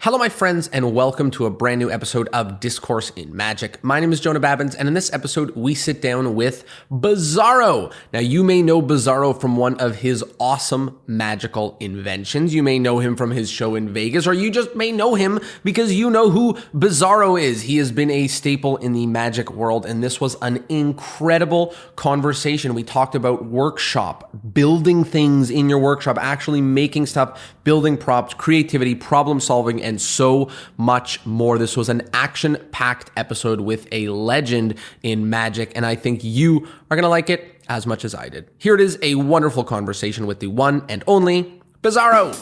Hello, my friends, and welcome to a brand new episode of Discourse in Magic. My name is Jonah Babbins, and in this episode, we sit down with Bizzaro. Now, you may know Bizzaro from one of his awesome magical inventions. You may know him from his show in Vegas, or you just may know him because you know who Bizzaro is. He has been a staple in the magic world, and this was an incredible conversation. We talked about workshop, building things in your workshop, actually making stuff, building props, creativity, problem solving, and so much more. This was an action-packed episode with a legend in magic, and I think you are going to like it as much as I did. Here it is, a wonderful conversation with the one and only Bizzaro.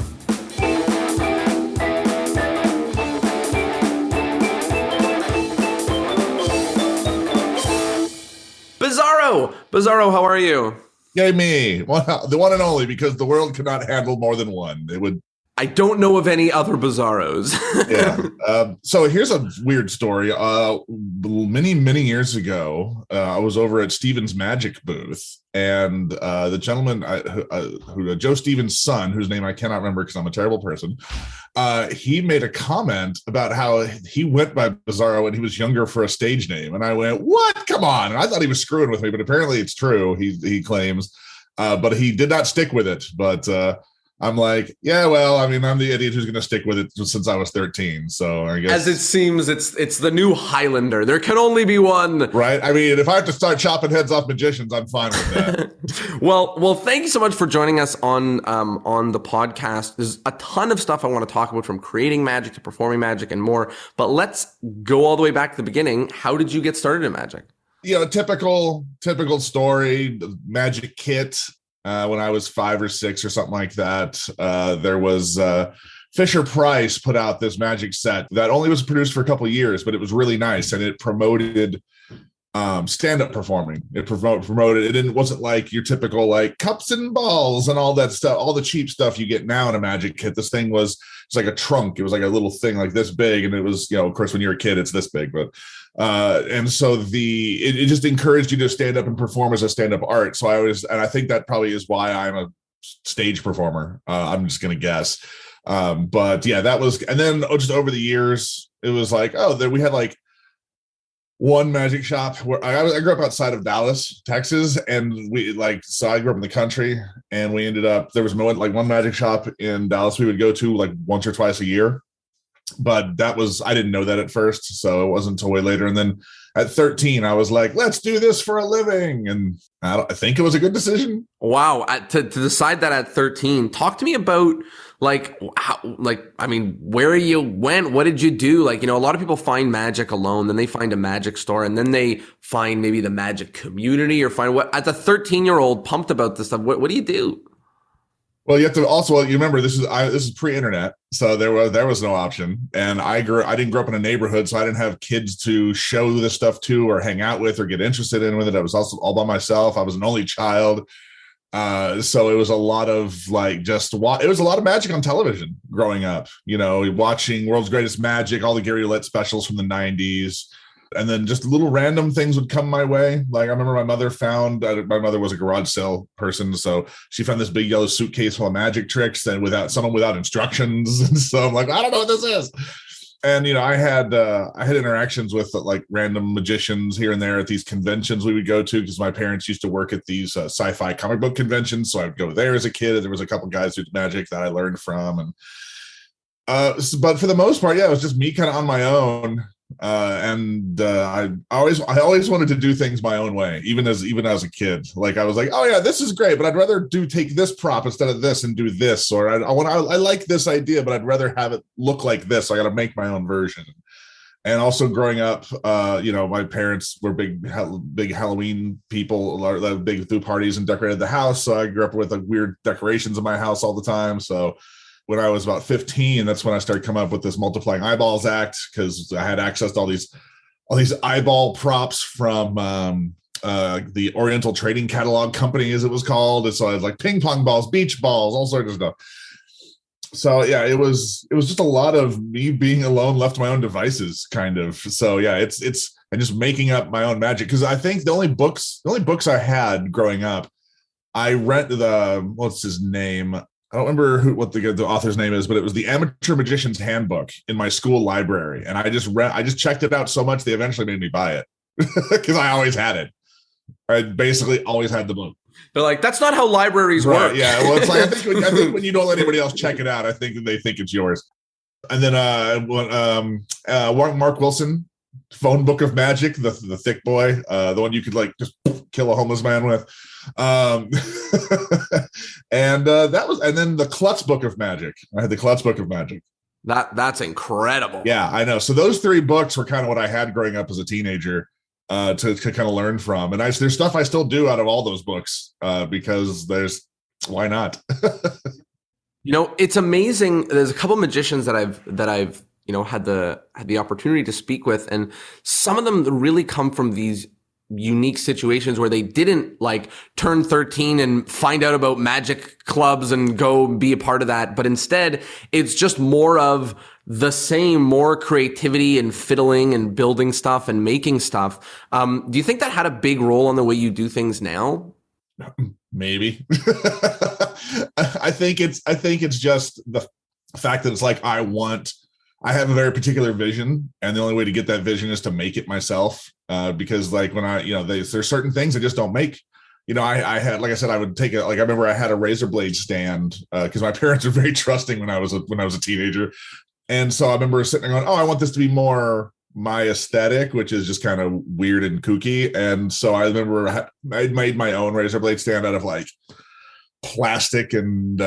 Bizzaro, how are you? Yay me, the one and only, because the world cannot handle more than one. It would. I don't know of any other Bizzaros. Yeah. So here's a weird story. Many years ago, I was over at Steven's Magic booth, and the gentleman, Joe Stevens' son, whose name I cannot remember because I'm a terrible person, he made a comment about how he went by Bizzaro when he was younger for a stage name. And I went, what? Come on. And I thought he was screwing with me, but apparently it's true, he claims. But he did not stick with it. But I'm like, yeah, well, I mean, I'm the idiot who's going to stick with it since I was 13. So I guess. As it seems, it's the new Highlander. There can only be one. Right. I mean, if I have to start chopping heads off magicians, I'm fine with that. Well, thank you so much for joining us on the podcast. There's a ton of stuff I want to talk about, from creating magic to performing magic and more. But let's go all the way back to the beginning. How did you get started in magic? Typical story, the magic kit. When I was 5 or 6 or something like that, there was Fisher Price put out this magic set that only was produced for a couple of years, but it was really nice, and it promoted stand-up performing. It promoted it. Wasn't like your typical like cups and balls and all that stuff, all the cheap stuff you get now in a magic kit. This thing was like a trunk. It was like a little thing like this big, and it was, of course, when you're a kid, it's this big, but. And so it just encouraged you to stand up and perform as a stand-up art. So I think that probably is why I'm a stage performer. I'm just going to guess. But yeah, that was, and then just over the years, it was like, we had like one magic shop where I grew up outside of Dallas, Texas. And so I grew up in the country, and we ended up, there was one magic shop in Dallas we would go to like once or twice a year. But I didn't know that at first, so it wasn't until way later. And then at 13, I was like, let's do this for a living. And I think it was a good decision. Wow. To decide that at 13, talk to me about where you went, what did you do? A lot of people find magic alone, then they find a magic store, and then they find maybe the magic community, or find what, as a 13-year-old pumped about this stuff, what do you do? Well, you have to also, you remember, this is pre-internet, so there was no option. And I didn't grow up in a neighborhood, so I didn't have kids to show this stuff to, or hang out with, or get interested in with it. I was also all by myself. I was an only child. So it was a lot of it was a lot of magic on television growing up, watching World's Greatest Magic, all the Gary Roulette specials from the 90s. And then just little random things would come my way. Like I remember my mother was a garage sale person. So she found this big yellow suitcase full of magic tricks, and without instructions. And so I'm like, I don't know what this is. And, I had interactions with like random magicians here and there at these conventions we would go to, because my parents used to work at these sci-fi comic book conventions. So I'd go there as a kid, and there was a couple guys who did magic that I learned from. And but for the most part, yeah, it was just me kind of on my own. I always wanted to do things my own way, even as a kid. Like I was like, oh yeah, this is great, but I'd rather take this prop instead of this and do this, or I like this idea, but I'd rather have it look like this. So I got to make my own version. And also growing up, my parents were big Halloween people, big threw parties and decorated the house. So I grew up with weird decorations in my house all the time. So when I was about 15, that's when I started coming up with this multiplying eyeballs act, because I had access to all these eyeball props from the Oriental Trading Catalog Company, as it was called. And so I had like ping pong balls, beach balls, all sorts of stuff. So yeah, it was just a lot of me being alone, left to my own devices, kind of. So yeah, it's and just making up my own magic, because I think the only books I had growing up, I rent what's his name? I don't remember what the author's name is, but it was the Amateur Magician's Handbook in my school library, and I just checked it out so much they eventually made me buy it because I always had it. I basically always had the book. They're like, that's not how libraries work. Yeah, well, it's like I think when you don't let anybody else check it out, I think they think it's yours. And then Mark Wilson, Phone Book of Magic, the thick boy, the one you could like just kill a homeless man with. And then the Klutz Book of Magic. I had the Klutz Book of Magic. That's incredible. Yeah, I know. So those 3 books were kind of what I had growing up as a teenager to kind of learn from. And there's stuff I still do out of all those books because why not? It's amazing. There's a couple of magicians that I've had the opportunity to speak with, and some of them really come from these unique situations where they didn't like turn 13 and find out about magic clubs and go be a part of that, but instead it's just more of the same, more creativity and fiddling and building stuff and making stuff. Do you think that had a big role on the way you do things now? Maybe. I think it's just the fact that it's like I have a very particular vision, and the only way to get that vision is to make it myself. Because like when there's certain things I just don't make. I had, like I said, I would take it. Like I remember I had a razor blade stand because my parents were very trusting when I was a teenager, and so I remember sitting there going, "Oh, I want this to be more my aesthetic, which is just kind of weird and kooky." And so I remember I made my own razor blade stand out of like plastic and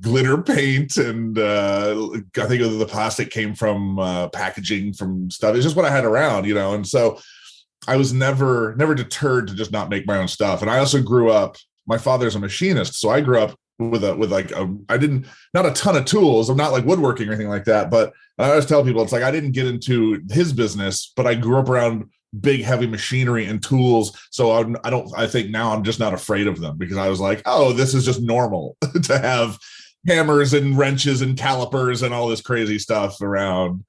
glitter paint, and I think the plastic came from packaging from stuff. It's just what I had around, and so I was never deterred to just not make my own stuff. And I also grew up, my father's a machinist, so I grew up not a ton of tools. I'm not like woodworking or anything like that, but I always tell people it's like I didn't get into his business, but I grew up around big heavy machinery and tools. So I think now I'm just not afraid of them because I was like, oh, this is just normal to have hammers and wrenches and calipers and all this crazy stuff around.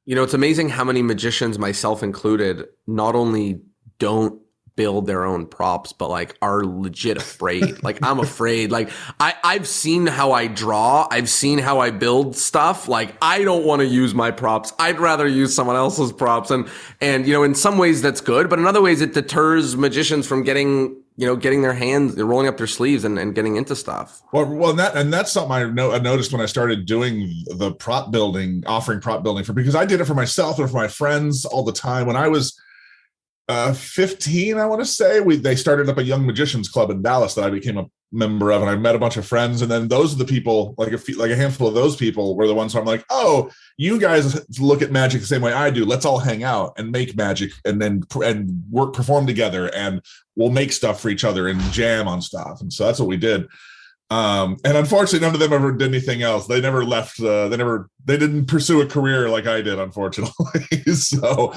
It's amazing how many magicians, myself included, not only don't build their own props, but like are legit afraid. Like I'm afraid. Like I've seen how I draw. I've seen how I build stuff. Like I don't want to use my props. I'd rather use someone else's props. And in some ways that's good, but in other ways it deters magicians from getting their hands, rolling up their sleeves and getting into stuff. Well, that's something I noticed when I started doing the prop building, offering prop building because I did it for myself and for my friends all the time. When I was 15, I want to say, they started up a young magicians club in Dallas that I became a member of, and I met a bunch of friends. And then those are the people, like a handful of those people were the ones who I'm like, oh, you guys look at magic the same way I do. Let's all hang out and make magic and perform together, and we'll make stuff for each other and jam on stuff. And so that's what we did. And unfortunately, none of them ever did anything else. They never left. They didn't pursue a career like I did, unfortunately. So.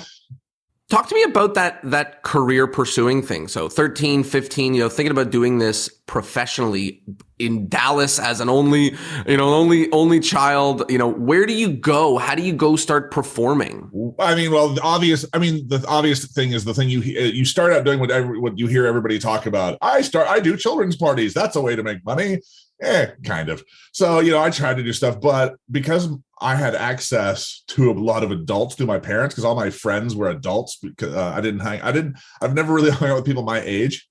Talk to me about that career pursuing thing. So 13, 15, thinking about doing this professionally in Dallas as an only child, where do you go? How do you go start performing? I mean, well, the obvious thing is the thing you start out doing what you hear everybody talk about. I do children's parties. That's a way to make money. Kind of. So, I tried to do stuff, but because I had access to a lot of adults through my parents, because all my friends were adults, because I've never really hung out with people my age.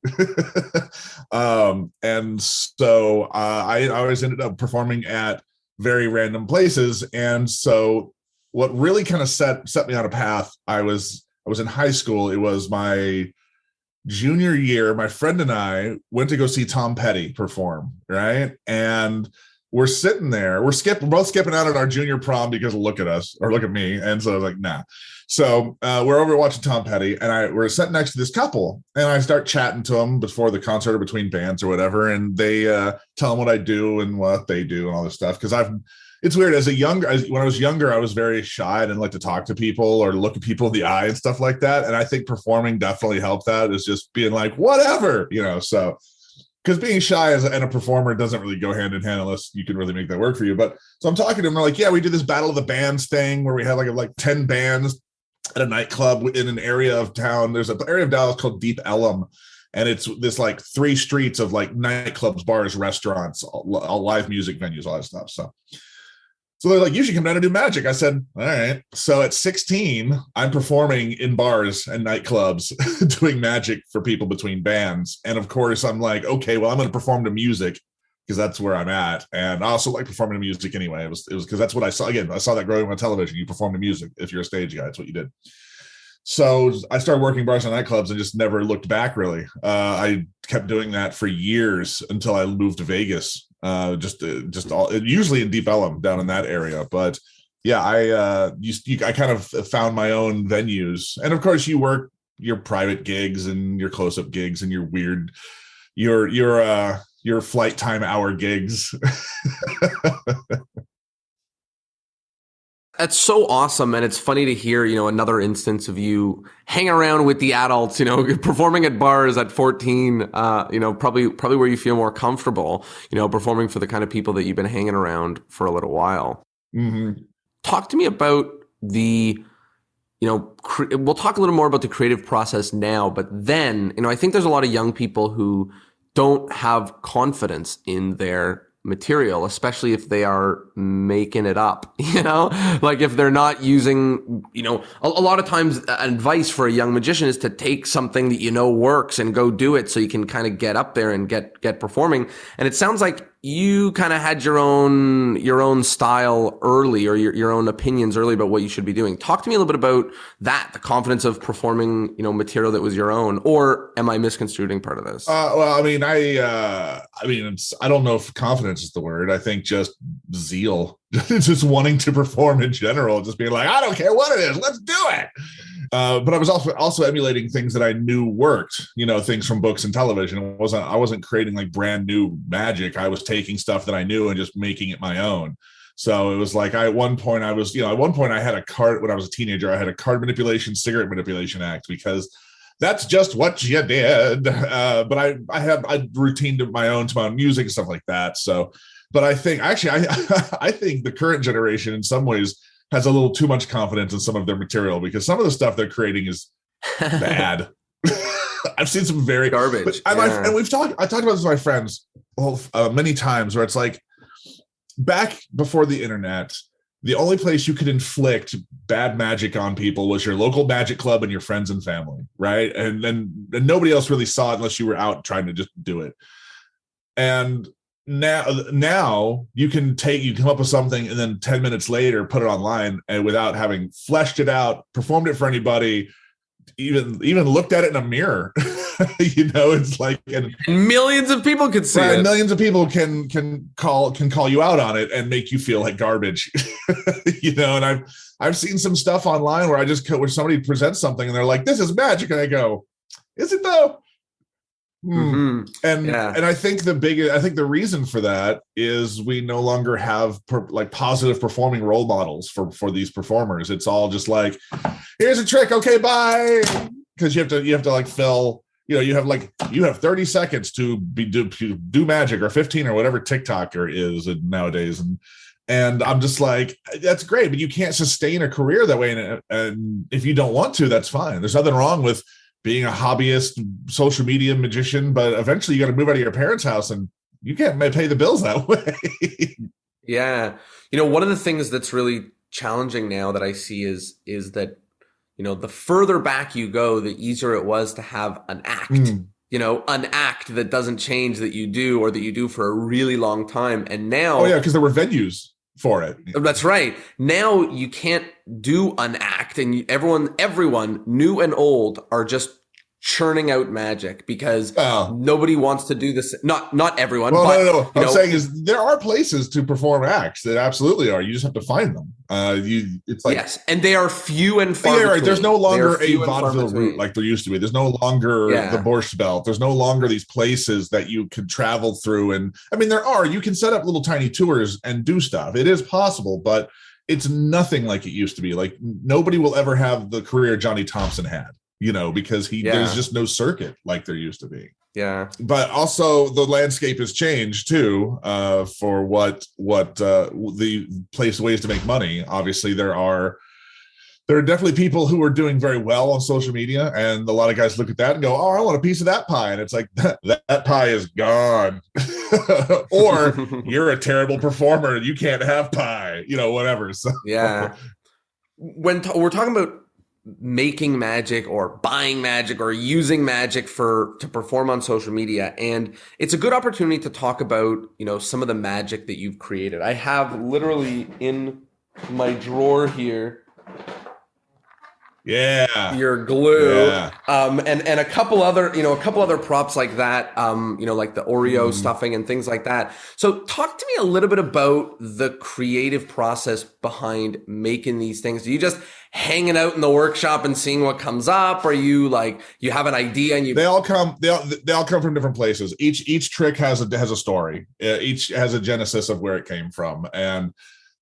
And so I always ended up performing at very random places. And so what really kind of set me on a path, I was in high school. It was my junior year. My friend and I went to go see Tom Petty perform, right? And we're sitting there, we're both skipping out at our junior prom because look at us, or look at me. And so I was like, nah. So we're over watching Tom Petty, and we're sitting next to this couple, and I start chatting to them before the concert or between bands or whatever. And they tell them what I do and what they do and all this stuff. Because it's weird. When I was younger, I was very shy. I didn't like to talk to people or look at people in the eye and stuff like that. And I think performing definitely helped that. Is just being like, whatever, so because being shy and a performer doesn't really go hand in hand unless you can really make that work for you. But so I'm talking to them, they're like, yeah, we do this battle of the bands thing where we have like 10 bands at a nightclub in an area of town. There's an area of Dallas called Deep Ellum. And it's this like 3 streets of like nightclubs, bars, restaurants, all live music venues, all that stuff. So they're like, you should come down and do magic. I said, all right. So at 16, I'm performing in bars and nightclubs doing magic for people between bands. And of course, I'm like, okay, well, I'm going to perform to music because that's where I'm at. And I also like performing to music anyway. It was because that's what I saw. Again, I saw that growing on television. You perform to music. If you're a stage guy, that's what you did. So I started working bars and nightclubs and just never looked back, really. I kept doing that for years until I moved to Vegas. Just all usually in Deep Ellum down in that area, but yeah, I kind of found my own venues, and of course you work your private gigs and your close-up gigs and your weird your flight time hour gigs. That's so awesome. And it's funny to hear, another instance of you hanging around with the adults, performing at bars at 14, probably where you feel more comfortable, performing for the kind of people that you've been hanging around for a little while. Mm-hmm. Talk to me about we'll talk a little more about the creative process now, but then, I think there's a lot of young people who don't have confidence in their material, especially if they are making it up, like if they're not using, a lot of times advice for a young magician is to take something that works and go do it so you can kind of get up there and get performing. And it sounds like you kind of had your own style early, or your own opinions early about what you should be doing. Talk to me a little bit about that, the confidence of performing, material that was your own, or am I misconstruing part of this? Well, I don't know if confidence is the word. I think just zeal, just wanting to perform in general, just being like, I don't care what it is, let's do it. But I was also emulating things that I knew worked, things from books and television. I wasn't creating like brand new magic. I was taking stuff that I knew and just making it my own. So it was like at one point I had a card when I was a teenager. I had a card manipulation, cigarette manipulation act because that's just what you did. But I had a routine to my own music and stuff like that. So, but I think actually I think the current generation in some ways has a little too much confidence in some of their material, because some of the stuff they're creating is bad. I've seen some very garbage. And I talked about this with my friends many times, where it's like, back before the internet, the only place you could inflict bad magic on people was your local magic club and your friends and family, right? And nobody else really saw it unless you were out trying to just do it. And now you can come up with something and then 10 minutes later put it online, and without having fleshed it out, performed it for anybody, even looked at it in a mirror. It's like, and millions of people could see it. Millions of people can call you out on it and make you feel like garbage. And I've seen some stuff online where where somebody presents something and they're like, this is magic, and I go, is it though? Mm-hmm. And I think the reason for that is we no longer have positive performing role models for these performers. It's all just like, here's a trick, okay, bye. Because you have to like fill, you have 30 seconds to do magic, or 15, or whatever TikToker is nowadays, and I'm just like, that's great, but you can't sustain a career that way. And if you don't want to, that's fine. There's nothing wrong with being a hobbyist social media magician, but eventually you got to move out of your parents' house, and you can't pay the bills that way. Yeah. One of the things that's really challenging now that I see is that, the further back you go, the easier it was to have an act, an act that doesn't change, that you do, or that you do for a really long time. And now, because there were venues for it. That's right. Now you can't do an act, and everyone, new and old, are just churning out magic because nobody wants to do this. Not everyone. Well, but, no. What I'm saying is there are places to perform acts that absolutely are. You just have to find them. It's like, yes, and they are few and far between. Right. There's no longer a vaudeville route like there used to be. There's no longer the Borscht Belt. There's no longer these places that you could travel through. And I mean, there are. You can set up little tiny tours and do stuff. It is possible, but it's nothing like it used to be. Like, nobody will ever have the career Johnny Thompson had, because there's just no circuit like there used to be. Yeah. But also the landscape has changed too, for what the ways to make money. Obviously there are there are definitely people who are doing very well on social media, and a lot of guys look at that and go, "Oh, I want a piece of that pie," and it's like that pie is gone, or you're a terrible performer, you can't have pie, whatever. So yeah, when we're talking about making magic or buying magic or using magic to perform on social media, and it's a good opportunity to talk about some of the magic that you've created. I have literally in my drawer here your glue, and a couple other props like that, like the Oreo stuffing and things like that. So talk to me a little bit about the creative process behind making these things. Do you just hanging out in the workshop and seeing what comes up, or you have an idea and they all come from different places. Each trick has a story. Each has a genesis of where it came from. And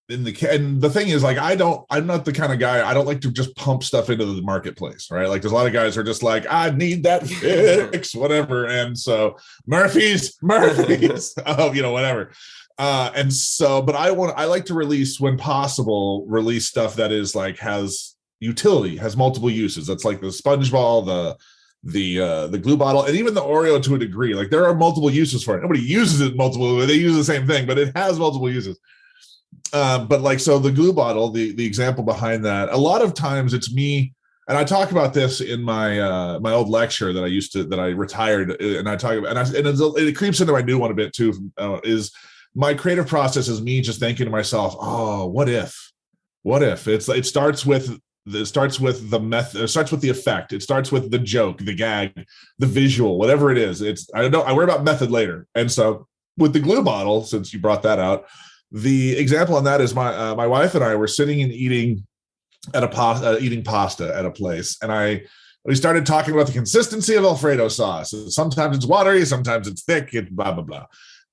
the thing is, like, I'm not the kind of guy, I don't like to just pump stuff into the marketplace, right? Like, there's a lot of guys who are just like, I need that fix, whatever. And so Murphy's, whatever. But I like to release, when possible, stuff that is like, has utility, has multiple uses. That's like the sponge ball, the glue bottle, and even the Oreo to a degree. Like, there are multiple uses for it. Nobody uses it multiple, they use the same thing, but it has multiple uses. But like, so the glue bottle, the example behind that, a lot of times it's me, and I talk about this in my my old lecture that I retired, and I talk about, and it creeps into my new one a bit too, is my creative process is me just thinking to myself, oh, what if it starts with the method, it starts with the effect, it starts with the joke, the gag, the visual, whatever it is. I worry about method later. And so with the glue bottle, since you brought that out, the example on that is my wife and I were sitting and eating pasta at a place, and we started talking about the consistency of Alfredo sauce. Sometimes it's watery, sometimes it's thick, it's blah blah blah.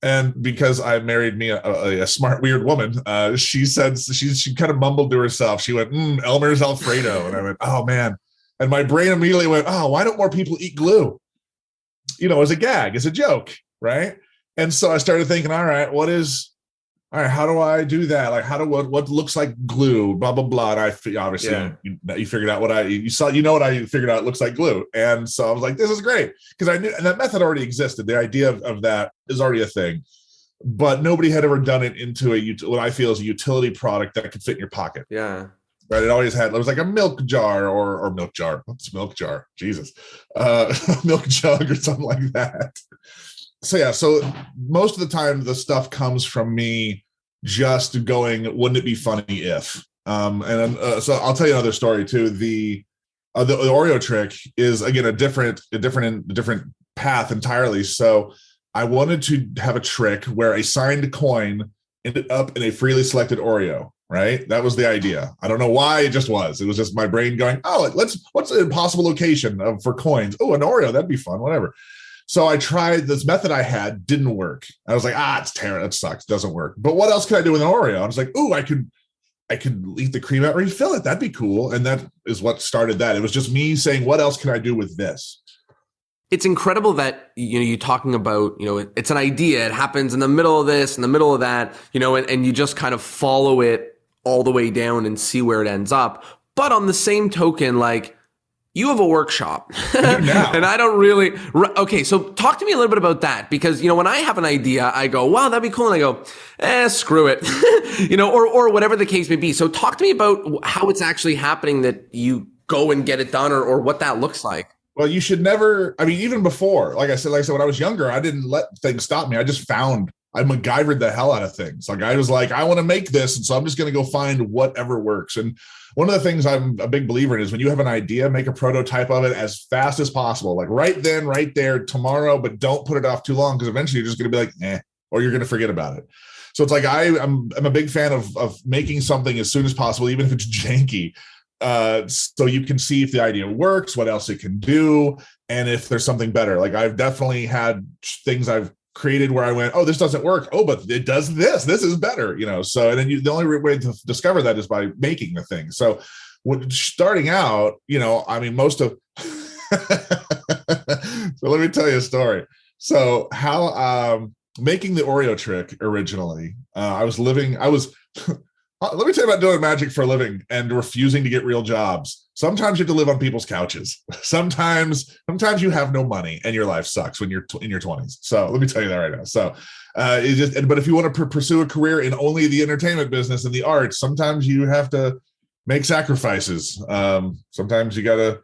And because I married me a smart weird woman, she said, she kind of mumbled to herself. She went, Elmer's Alfredo, and I went, oh man, and my brain immediately went, oh, why don't more people eat glue? As a gag, as a joke, right? And so I started thinking, all right, how do I do that? Like, what looks like glue, blah, blah, blah. And you figured out what I figured out looks like glue. And so I was like, this is great. Because I knew, and that method already existed. The idea of that is already a thing, but nobody had ever done it into what I feel is a utility product that could fit in your pocket. Yeah. Right. It was like a milk jar or milk jar. What's milk jar? Jesus. Milk jug or something like that. So most of the time the stuff comes from me just going, wouldn't it be funny if? So I'll tell you another story too. The Oreo trick is, again, a different path entirely. So I wanted to have a trick where a signed coin ended up in a freely selected Oreo. Right? That was the idea. I don't know why, it just was. It was just my brain going, oh, what's an impossible location for coins? Oh, an Oreo, that'd be fun, whatever. So I tried this method I had, didn't work. I was like, it's terrible. That sucks. Doesn't work. But what else could I do with an Oreo? I was like, I could eat the cream out, refill it. That'd be cool. And that is what started that. It was just me saying, what else can I do with this? It's incredible that, you're talking about, it's an idea. It happens in the middle of this, in the middle of that, and you just kind of follow it all the way down and see where it ends up. But on the same token, like, you have a workshop and I don't really. Okay. So talk to me a little bit about that, because, when I have an idea, I go, wow, that'd be cool. And I go, screw it, or whatever the case may be. So talk to me about how it's actually happening that you go and get it done, or what that looks like. Well, you should never, even before, like I said, when I was younger, I didn't let things stop me. I MacGyvered the hell out of things. Like, I was like, I want to make this. And so I'm just going to go find whatever works. And one of the things I'm a big believer in is when you have an idea, make a prototype of it as fast as possible. Like right then, right there, tomorrow, but don't put it off too long, because eventually you're just going to be like, or you're going to forget about it. So it's like, I'm a big fan of making something as soon as possible, even if it's janky. So you can see if the idea works, what else it can do, and if there's something better. Like, I've definitely had things I've created where I went, oh, this doesn't work. Oh, but it does this. This is better, So, and then the only way to discover that is by making the thing. So, starting out, most of. So let me tell you a story. So how making the Oreo trick originally, Let me tell you about doing magic for a living and refusing to get real jobs. Sometimes you have to live on people's couches. Sometimes you have no money and your life sucks when you're in your 20s. So let me tell you that right now. So but if you want to pursue a career in only the entertainment business and the arts, sometimes you have to make sacrifices. Sometimes you got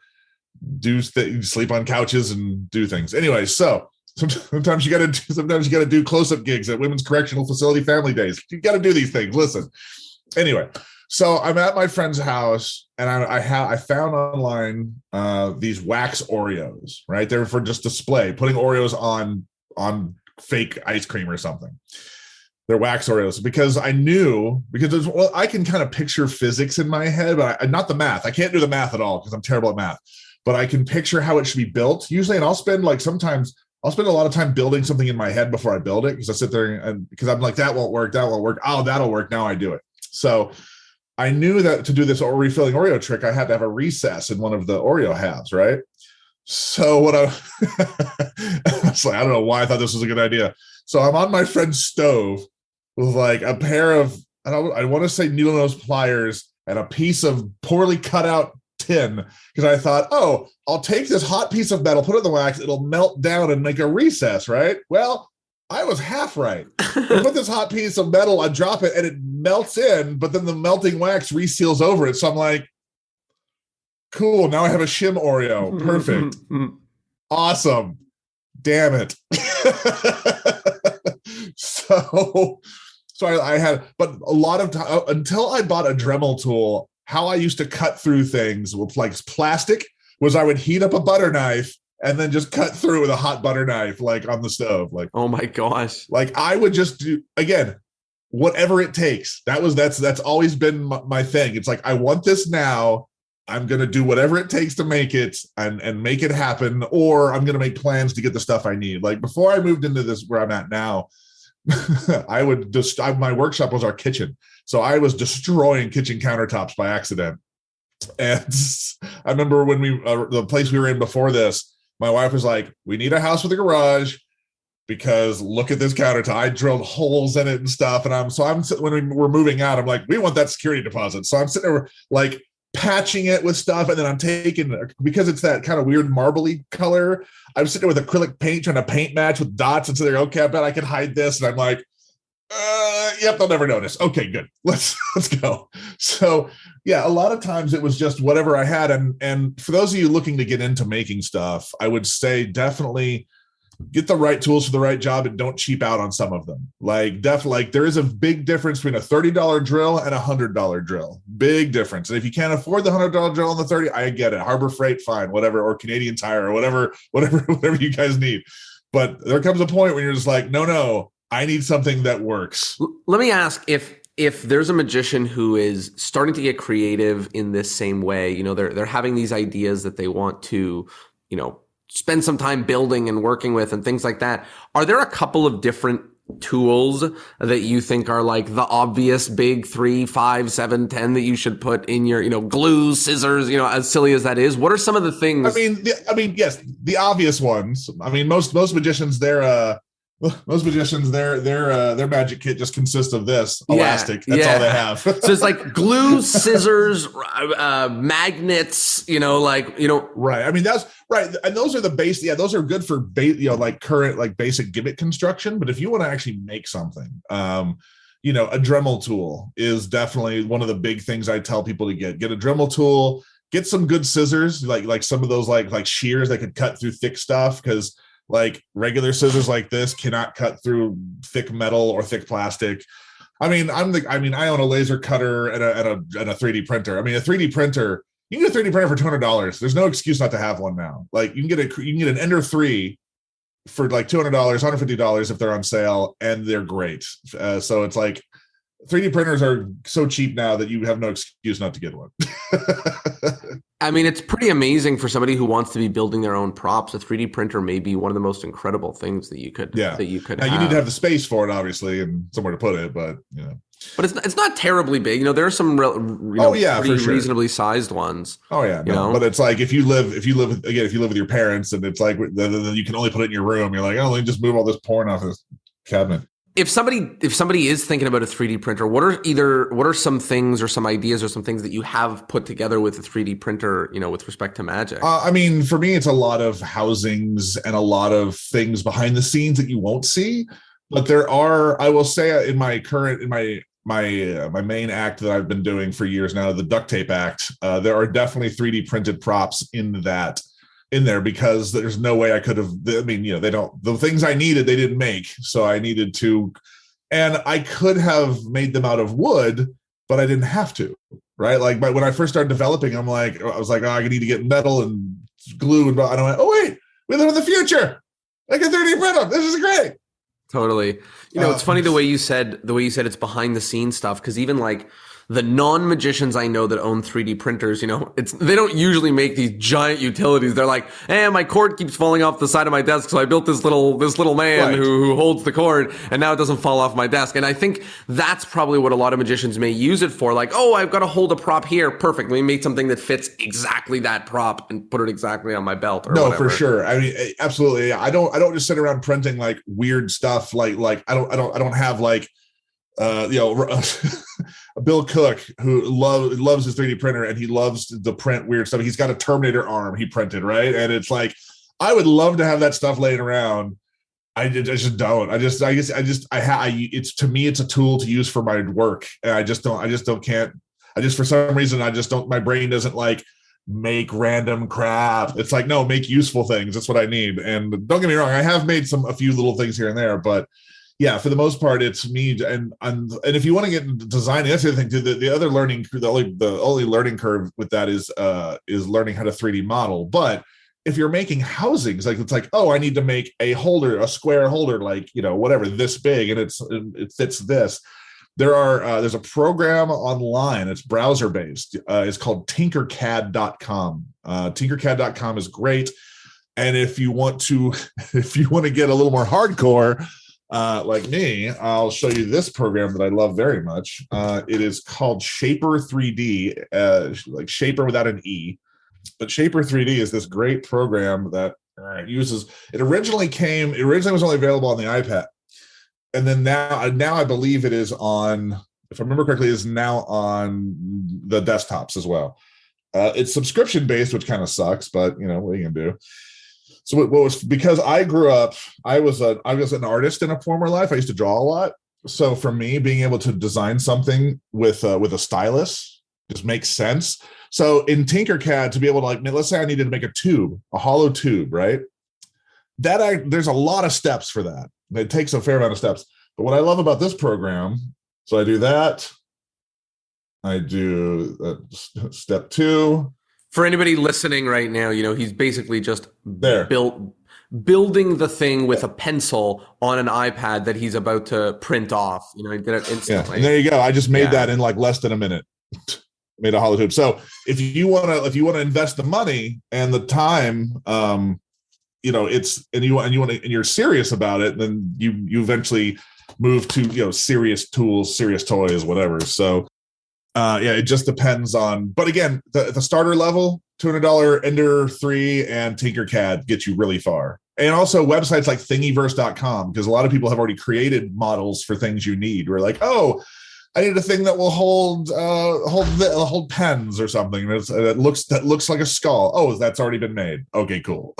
to sleep on couches and do things. Anyway, so sometimes you got to do close-up gigs at Women's Correctional Facility Family Days. You got to do these things. Listen. Anyway, so I'm at my friend's house and I found online these wax Oreos, right? They're for just display, putting Oreos on fake ice cream or something. They're wax Oreos because I can kind of picture physics in my head, but not the math. I can't do the math at all because I'm terrible at math, but I can picture how it should be built usually. And I'll spend a lot of time building something in my head before I build it because I sit there and because I'm like, that won't work. Oh, that'll work. Now I do it. So I knew that to do this refilling Oreo trick, I had to have a recess in one of the Oreo halves, right? So what I was like, I don't know why I thought this was a good idea. So I'm on my friend's stove with like a pair of, I want to say needle nose pliers and a piece of poorly cut out tin because I thought, oh, I'll take this hot piece of metal, put it in the wax, it'll melt down and make a recess, right? Well, I was half right. I put this hot piece of metal, I drop it, and it melts in, but then the melting wax reseals over it. So I'm like, cool, now I have a shim Oreo. Perfect. Awesome. Damn it. So I had, but a lot of time, until I bought a Dremel tool, how I used to cut through things with like plastic was I would heat up a butter knife and then just cut through with a hot butter knife, like on the stove. Like, oh my gosh. Like I would just do, again, whatever it takes. That's always been my thing. It's like, I want this now. I'm going to do whatever it takes to make it and make it happen. Or I'm going to make plans to get the stuff I need. Like before I moved into this, where I'm at now, my workshop was our kitchen. So I was destroying kitchen countertops by accident. And I remember when the place we were in before this, my wife was like, we need a house with a garage because look at this countertop. I drilled holes in it and stuff. And when we're moving out, I'm like, we want that security deposit. So I'm sitting there like patching it with stuff. And then I'm taking, because it's that kind of weird marbly color, I'm sitting there with acrylic paint, trying to paint match with dots. And so they're okay, I bet I can hide this. And I'm like, yep, they'll never notice. Okay, good. Let's go. So yeah, a lot of times it was just whatever I had. And for those of you looking to get into making stuff, I would say definitely get the right tools for the right job and don't cheap out on some of them. Like there is a big difference between a $30 drill and a $100 drill. Big difference. And if you can't afford the $100 drill and the 30, I get it. Harbor Freight, fine, whatever, or Canadian Tire or whatever you guys need. But there comes a point when you're just like, no, I need something that works. Let me ask if there's a magician who is starting to get creative in this same way, you know, they're having these ideas that they want to, you know, spend some time building and working with and things like that. Are there a couple of different tools that you think are like the obvious big 3, 5, 7, 10 that you should put in your, you know, glue, scissors, you know, as silly as that is? What are some of the things? I mean, yes, the obvious ones. I mean, most magicians, their magic kit just consists of this elastic. That's all they have. So it's like glue, scissors, magnets, you know, Right. I mean, that's right. And those are the base. Yeah, those are good for like current, like basic gimmick construction. But if you want to actually make something, you know, a Dremel tool is definitely one of the big things I tell people to get a Dremel tool, get some good scissors, like some of those like shears that could cut through thick stuff. Cause like regular scissors like this cannot cut through thick metal or thick plastic. I mean, I own a laser cutter and a 3D printer. I mean, a 3D printer, you can get a 3D printer for $200. There's no excuse not to have one now. Like you can get an Ender 3 for like $200, $150 if they're on sale, and they're great. So it's like 3D printers are so cheap now that you have no excuse not to get one. I mean, it's pretty amazing for somebody who wants to be building their own props. A 3D printer may be one of the most incredible things that you could now, you need to have the space for it, obviously, and somewhere to put it, but you know. But it's not terribly big. You know, there are some reasonably sized ones. Oh yeah, but it's like if you live with your parents, and it's like then you can only put it in your room. You're like, oh, let me just move all this porn off this cabinet. if somebody is thinking about a 3D printer, what are some things or some ideas or some things that you have put together with a 3D printer, with respect to Magic? I mean, for me, it's a lot of housings and a lot of things behind the scenes that you won't see. But there are, I will say, my main act that I've been doing for years now, the duct tape act, there are definitely 3D printed props in there, because there's no way I could have, the things I needed, they didn't make. So I needed to, and I could have made them out of wood, but I didn't have to, right? Like, but when I first started developing, I was like, oh, I need to get metal and glue. And I went, oh, wait, we live in the future. I can 3D print them. This is great. Totally. It's funny the way you said it's behind the scenes stuff, because even like the non-magicians I know that own 3D printers, they don't usually make these giant utilities. They're like, hey, my cord keeps falling off the side of my desk, so I built this little man who holds the cord, and now it doesn't fall off my desk. And I think that's probably what a lot of magicians may use it for. Like, oh, I've got to hold a prop here. Perfect. Let me make something that fits exactly that prop and put it exactly on my belt or whatever. For sure. I mean, absolutely. I don't just sit around printing like weird stuff. Like I don't have like, Bill Cook, who loves his 3D printer, and he loves to print weird stuff. He's got a Terminator arm he printed, right? And it's like, I would love to have that stuff laying around. I just don't. It's, to me, it's a tool to use for my work, and I just can't. For some reason, my brain doesn't like make random crap. It's like, no, make useful things. That's what I need. And don't get me wrong, I have made a few little things here and there, but yeah, for the most part, it's me. And if you want to get into designing, that's the other thing too. The other learning, the only learning curve with that is learning how to 3D model. But if you're making housings, like it's like, oh, I need to make a square holder, like, whatever, this big, and it fits this. There's a program online. It's browser based. It's called Tinkercad.com. Tinkercad.com is great. And if you want to get a little more hardcore, like me, I'll show you this program that I love very much. It is called Shaper 3D, like Shaper without an E. But Shaper 3D is this great program that it originally was only available on the iPad. And then now I believe it is on, if I remember correctly, is now on the desktops as well. It's subscription based, which kind of sucks, but what are you gonna do? So what was, because I grew up, I was an artist in a former life. I used to draw a lot. So for me, being able to design something with a stylus just makes sense. So in Tinkercad, to be able to, like, let's say I needed to make a hollow tube, right? There's a lot of steps for that. It takes a fair amount of steps. But what I love about this program, so I do that. I do step 2. For anybody listening right now, he's basically just building the thing with a pencil on an iPad that he's about to print off. He did it instantly. Yeah. And there you go. I just made that in like less than a minute. Made a hollow tube. So if you want to invest the money and the time, you're serious about it, then you eventually move to serious tools, serious toys, whatever. So. It just depends on, but again, the starter level, $200 Ender 3 and Tinkercad get you really far. And also websites like thingiverse.com, because a lot of people have already created models for things you need. We're like, oh, I need a thing that will hold pens or something. That looks like a skull. Oh, that's already been made. Okay, cool.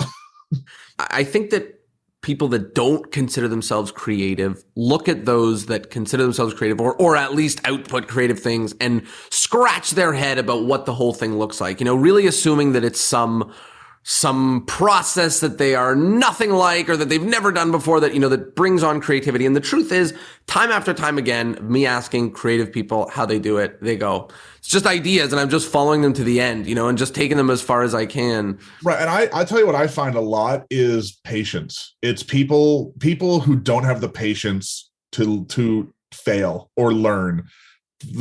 I think that people that don't consider themselves creative look at those that consider themselves creative or at least output creative things and scratch their head about what the whole thing looks like, really assuming that it's some process that they are nothing like or that they've never done before that, that brings on creativity. And the truth is, time after time again, me asking creative people how they do it, they go, it's just ideas and I'm just following them to the end, and just taking them as far as I can. Right. And I tell you what I find a lot is patience. It's people who don't have the patience to fail or learn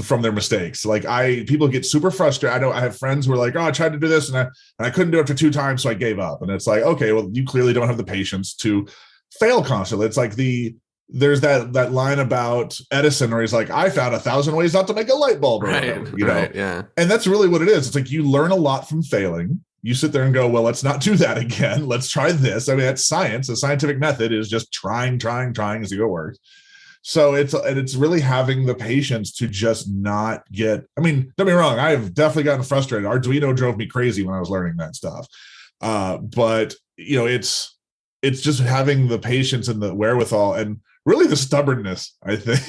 from their mistakes. Like people get super frustrated. I know I have friends who are like, oh, I tried to do this and I couldn't do it after 2 times, so I gave up. And it's like, okay, well, you clearly don't have the patience to fail constantly. It's like there's that line about Edison where he's like, I found 1,000 ways not to make a light bulb. Right, yeah. And that's really what it is. It's like you learn a lot from failing. You sit there and go, well, let's not do that again. Let's try this. I mean, that's science. The scientific method is just trying, see what works. So it's really having the patience to just not get, I mean, don't be wrong, I've definitely gotten frustrated. Arduino drove me crazy when I was learning that stuff. But it's just having the patience and the wherewithal and really the stubbornness, I think,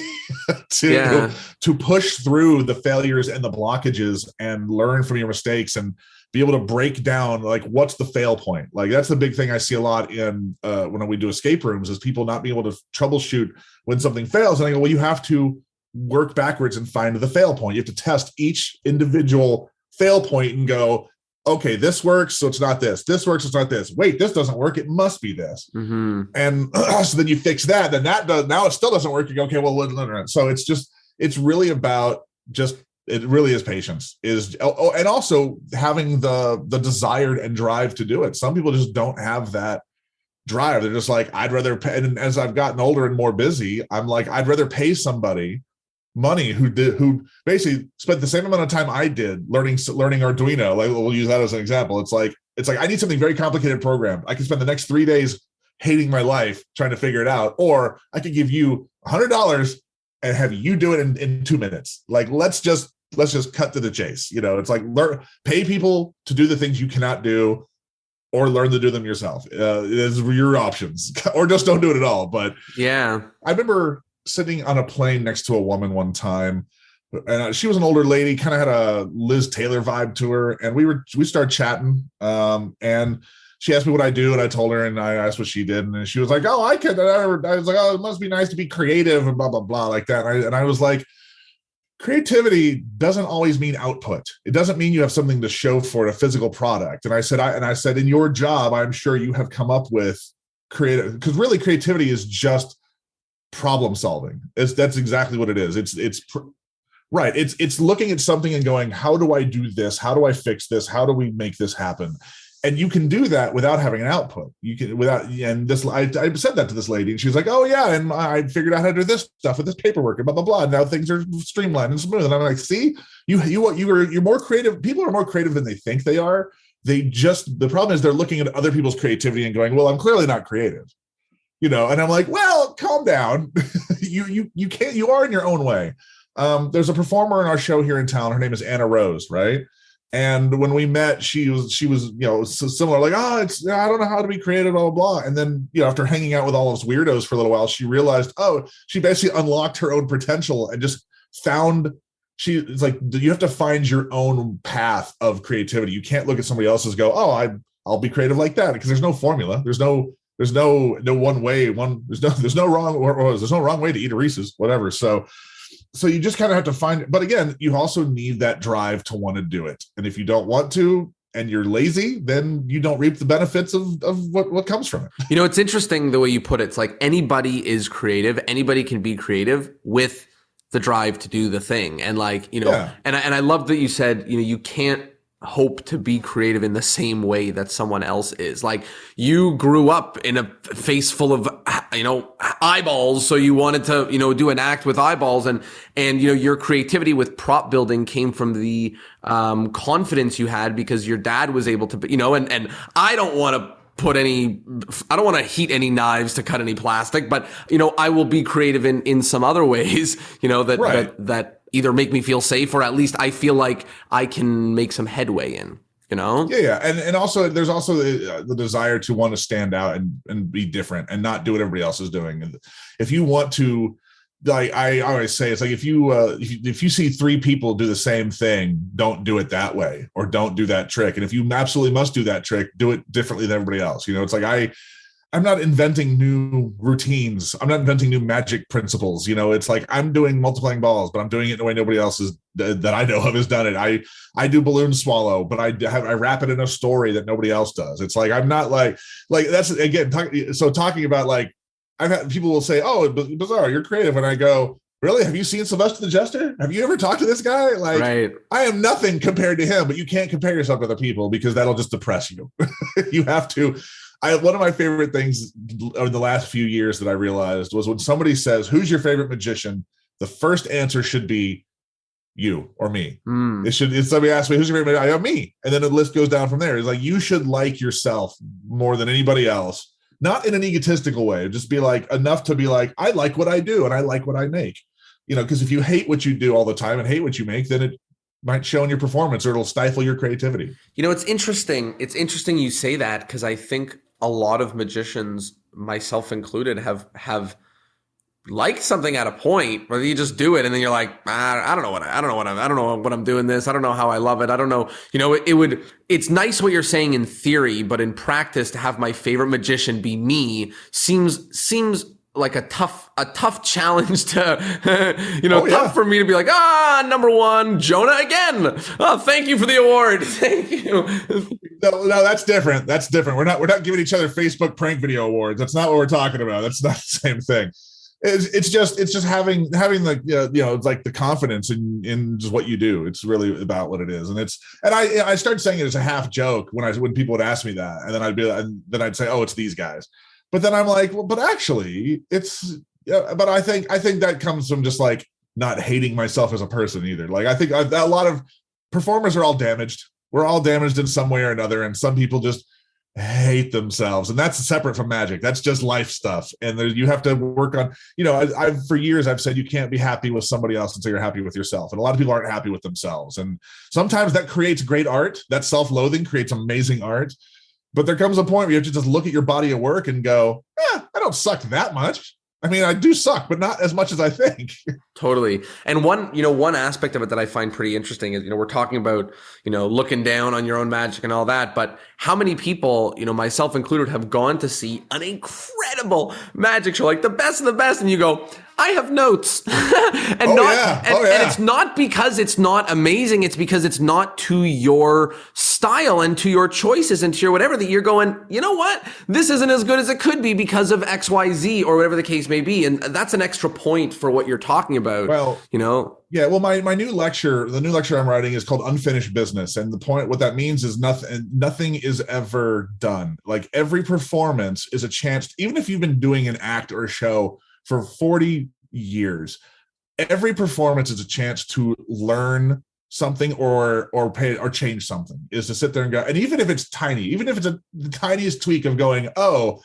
to push through the failures and the blockages and learn from your mistakes and be able to break down, like, what's the fail point? Like, that's the big thing I see a lot in when we do escape rooms, is people not being able to troubleshoot when something fails. And I go, well, you have to work backwards and find the fail point. You have to test each individual fail point and go, okay, this works, so it's not this. This works, it's not this. Wait, this doesn't work. It must be this. Mm-hmm. And so then you fix that. Then that does. Now it still doesn't work. You go, okay, well, so it's really about it really is patience. And also having the desire and drive to do it. Some people just don't have that drive. They're just like, I'd rather pay. And as I've gotten older and more busy, I'm like, I'd rather pay somebody money who basically spent the same amount of time I did learning Arduino. Like, we'll use that as an example. It's like I need something very complicated programmed. I can spend the next 3 days hating my life trying to figure it out, or I could give you $100 and have you do it in 2 minutes. Like, let's just cut to the chase. It's like, pay people to do the things you cannot do, or learn to do them yourself. It's your options, or just don't do it at all. But yeah, I remember sitting on a plane next to a woman one time, and she was an older lady, kind of had a Liz Taylor vibe to her, and we started chatting, and she asked me what I do, and I told her, and I asked what she did, and she was like, oh, I could. I was like, oh, it must be nice to be creative and blah blah blah, like that. And I was like, creativity doesn't always mean output. It doesn't mean you have something to show for a physical product. And I said, in your job, I'm sure you have come up with creative, because really creativity is just problem solving. That's exactly what it is. Right. It's looking at something and going, how do I do this? How do I fix this? How do we make this happen? And you can do that without having an output. You can I said that to this lady, and she was like, oh yeah, and I figured out how to do this stuff with this paperwork and blah blah blah. And now things are streamlined and smooth. And I'm like, see, you're more creative. People are more creative than they think they are. The problem is they're looking at other people's creativity and going, well, I'm clearly not creative. And I'm like, well, calm down. You are in your own way. There's a performer in our show here in town. Her name is Anna Rose, right? And when we met, she was similar, like, I don't know how to be creative, blah, blah, blah. And then, after hanging out with all those weirdos for a little while, she realized, she basically unlocked her own potential and just found, it's like, you have to find your own path of creativity. You can't look at somebody else's, go, I'll be creative like that, because there's no formula. There's no one way, there's no wrong, or there's no wrong way to eat a Reese's, whatever. So you just kind of have to find it. But again, you also need that drive to want to do it. And if you don't want to, and you're lazy, then you don't reap the benefits of what comes from it. It's interesting the way you put it. It's like anybody is creative. Anybody can be creative with the drive to do the thing. And and I love that you said, you can't hope to be creative in the same way that someone else is. Like, you grew up in a face full of eyeballs, so you wanted to do an act with eyeballs, and your creativity with prop building came from the confidence you had because your dad was able to, and I don't want to heat any knives to cut any plastic, but I will be creative in some other ways, that either make me feel safe, or at least I feel like I can make some headway in, Yeah. And also there's also the desire to want to stand out and be different and not do what everybody else is doing. And if you want to, like I always say, it's like, if you see 3 people do the same thing, don't do it that way, or don't do that trick. And if you absolutely must do that trick, do it differently than everybody else. It's like, I'm not inventing new routines. I'm not inventing new magic principles. It's like, I'm doing multiplying balls, but I'm doing it in a way nobody else that I know of has done it. I do balloon swallow, but I wrap it in a story that nobody else does. It's like, I'm not like that's, again, talking about, like, I've had people will say, oh, Bizzaro, you're creative. And I go, really? Have you seen Sylvester the Jester? Have you ever talked to this guy? Like, right. I am nothing compared to him, but you can't compare yourself to other people, because that'll just depress you. You have to. One of my favorite things over the last few years that I realized was when somebody says, who's your favorite magician? The first answer should be you or me. If somebody asks me, who's your favorite magician? I go, me. And then the list goes down from there. It's like, you should like yourself more than anybody else, not in an egotistical way, just be like enough to be like, I like what I do and I like what I make. Because if you hate what you do all the time and hate what you make, then it might show in your performance or it'll stifle your creativity. It's interesting. It's interesting you say that, because I think a lot of magicians, myself included, have liked something at a point where you just do it and then you're like, I don't know what I'm doing this. I don't know how I love it. I don't know. It's nice what you're saying in theory, but in practice, to have my favorite magician be me seems like a tough challenge to, tough for me to be like, number one, Jonah again. Oh, thank you for the award. Thank you. No, that's different. That's different. We're not giving each other Facebook prank video awards. That's not what we're talking about. That's not the same thing. It's just having like, it's like the confidence in just what you do. It's really about what it is. And I started saying it as a half joke when people would ask me that, and then I'd say, oh, it's these guys. But then I'm like, well, but actually it's, but I think that comes from just like not hating myself as a person either. Like, I think a lot of performers are all damaged. We're all damaged in some way or another. And some people just hate themselves. And that's separate from magic. That's just life stuff. And you have to work on, I've for years, I've said you can't be happy with somebody else until you're happy with yourself. And a lot of people aren't happy with themselves. And sometimes that creates great art. That self-loathing creates amazing art. But there comes a point where you have to just look at your body of work and go, I don't suck that much. I mean, I do suck, but not as much as I think. Totally. And one aspect of it that I find pretty interesting is, we're talking about, looking down on your own magic and all that, but how many people, myself included, have gone to see an incredible magic show, like the best of the best, and you go, I have notes. And it's not because it's not amazing. It's because it's not to your style and to your choices and to your whatever, that you're going, you know what? This isn't as good as it could be because of XYZ or whatever the case may be. And that's an extra point for what you're talking about. Well, yeah. Well, the new lecture I'm writing is called Unfinished Business. And the point, what that means is nothing is ever done. Like, every performance is a chance, even if you've been doing an act or a show for 40 years, every performance is a chance to learn something or change something, is to sit there and go, and even if it's tiny, even if it's the tiniest tweak of going, oh,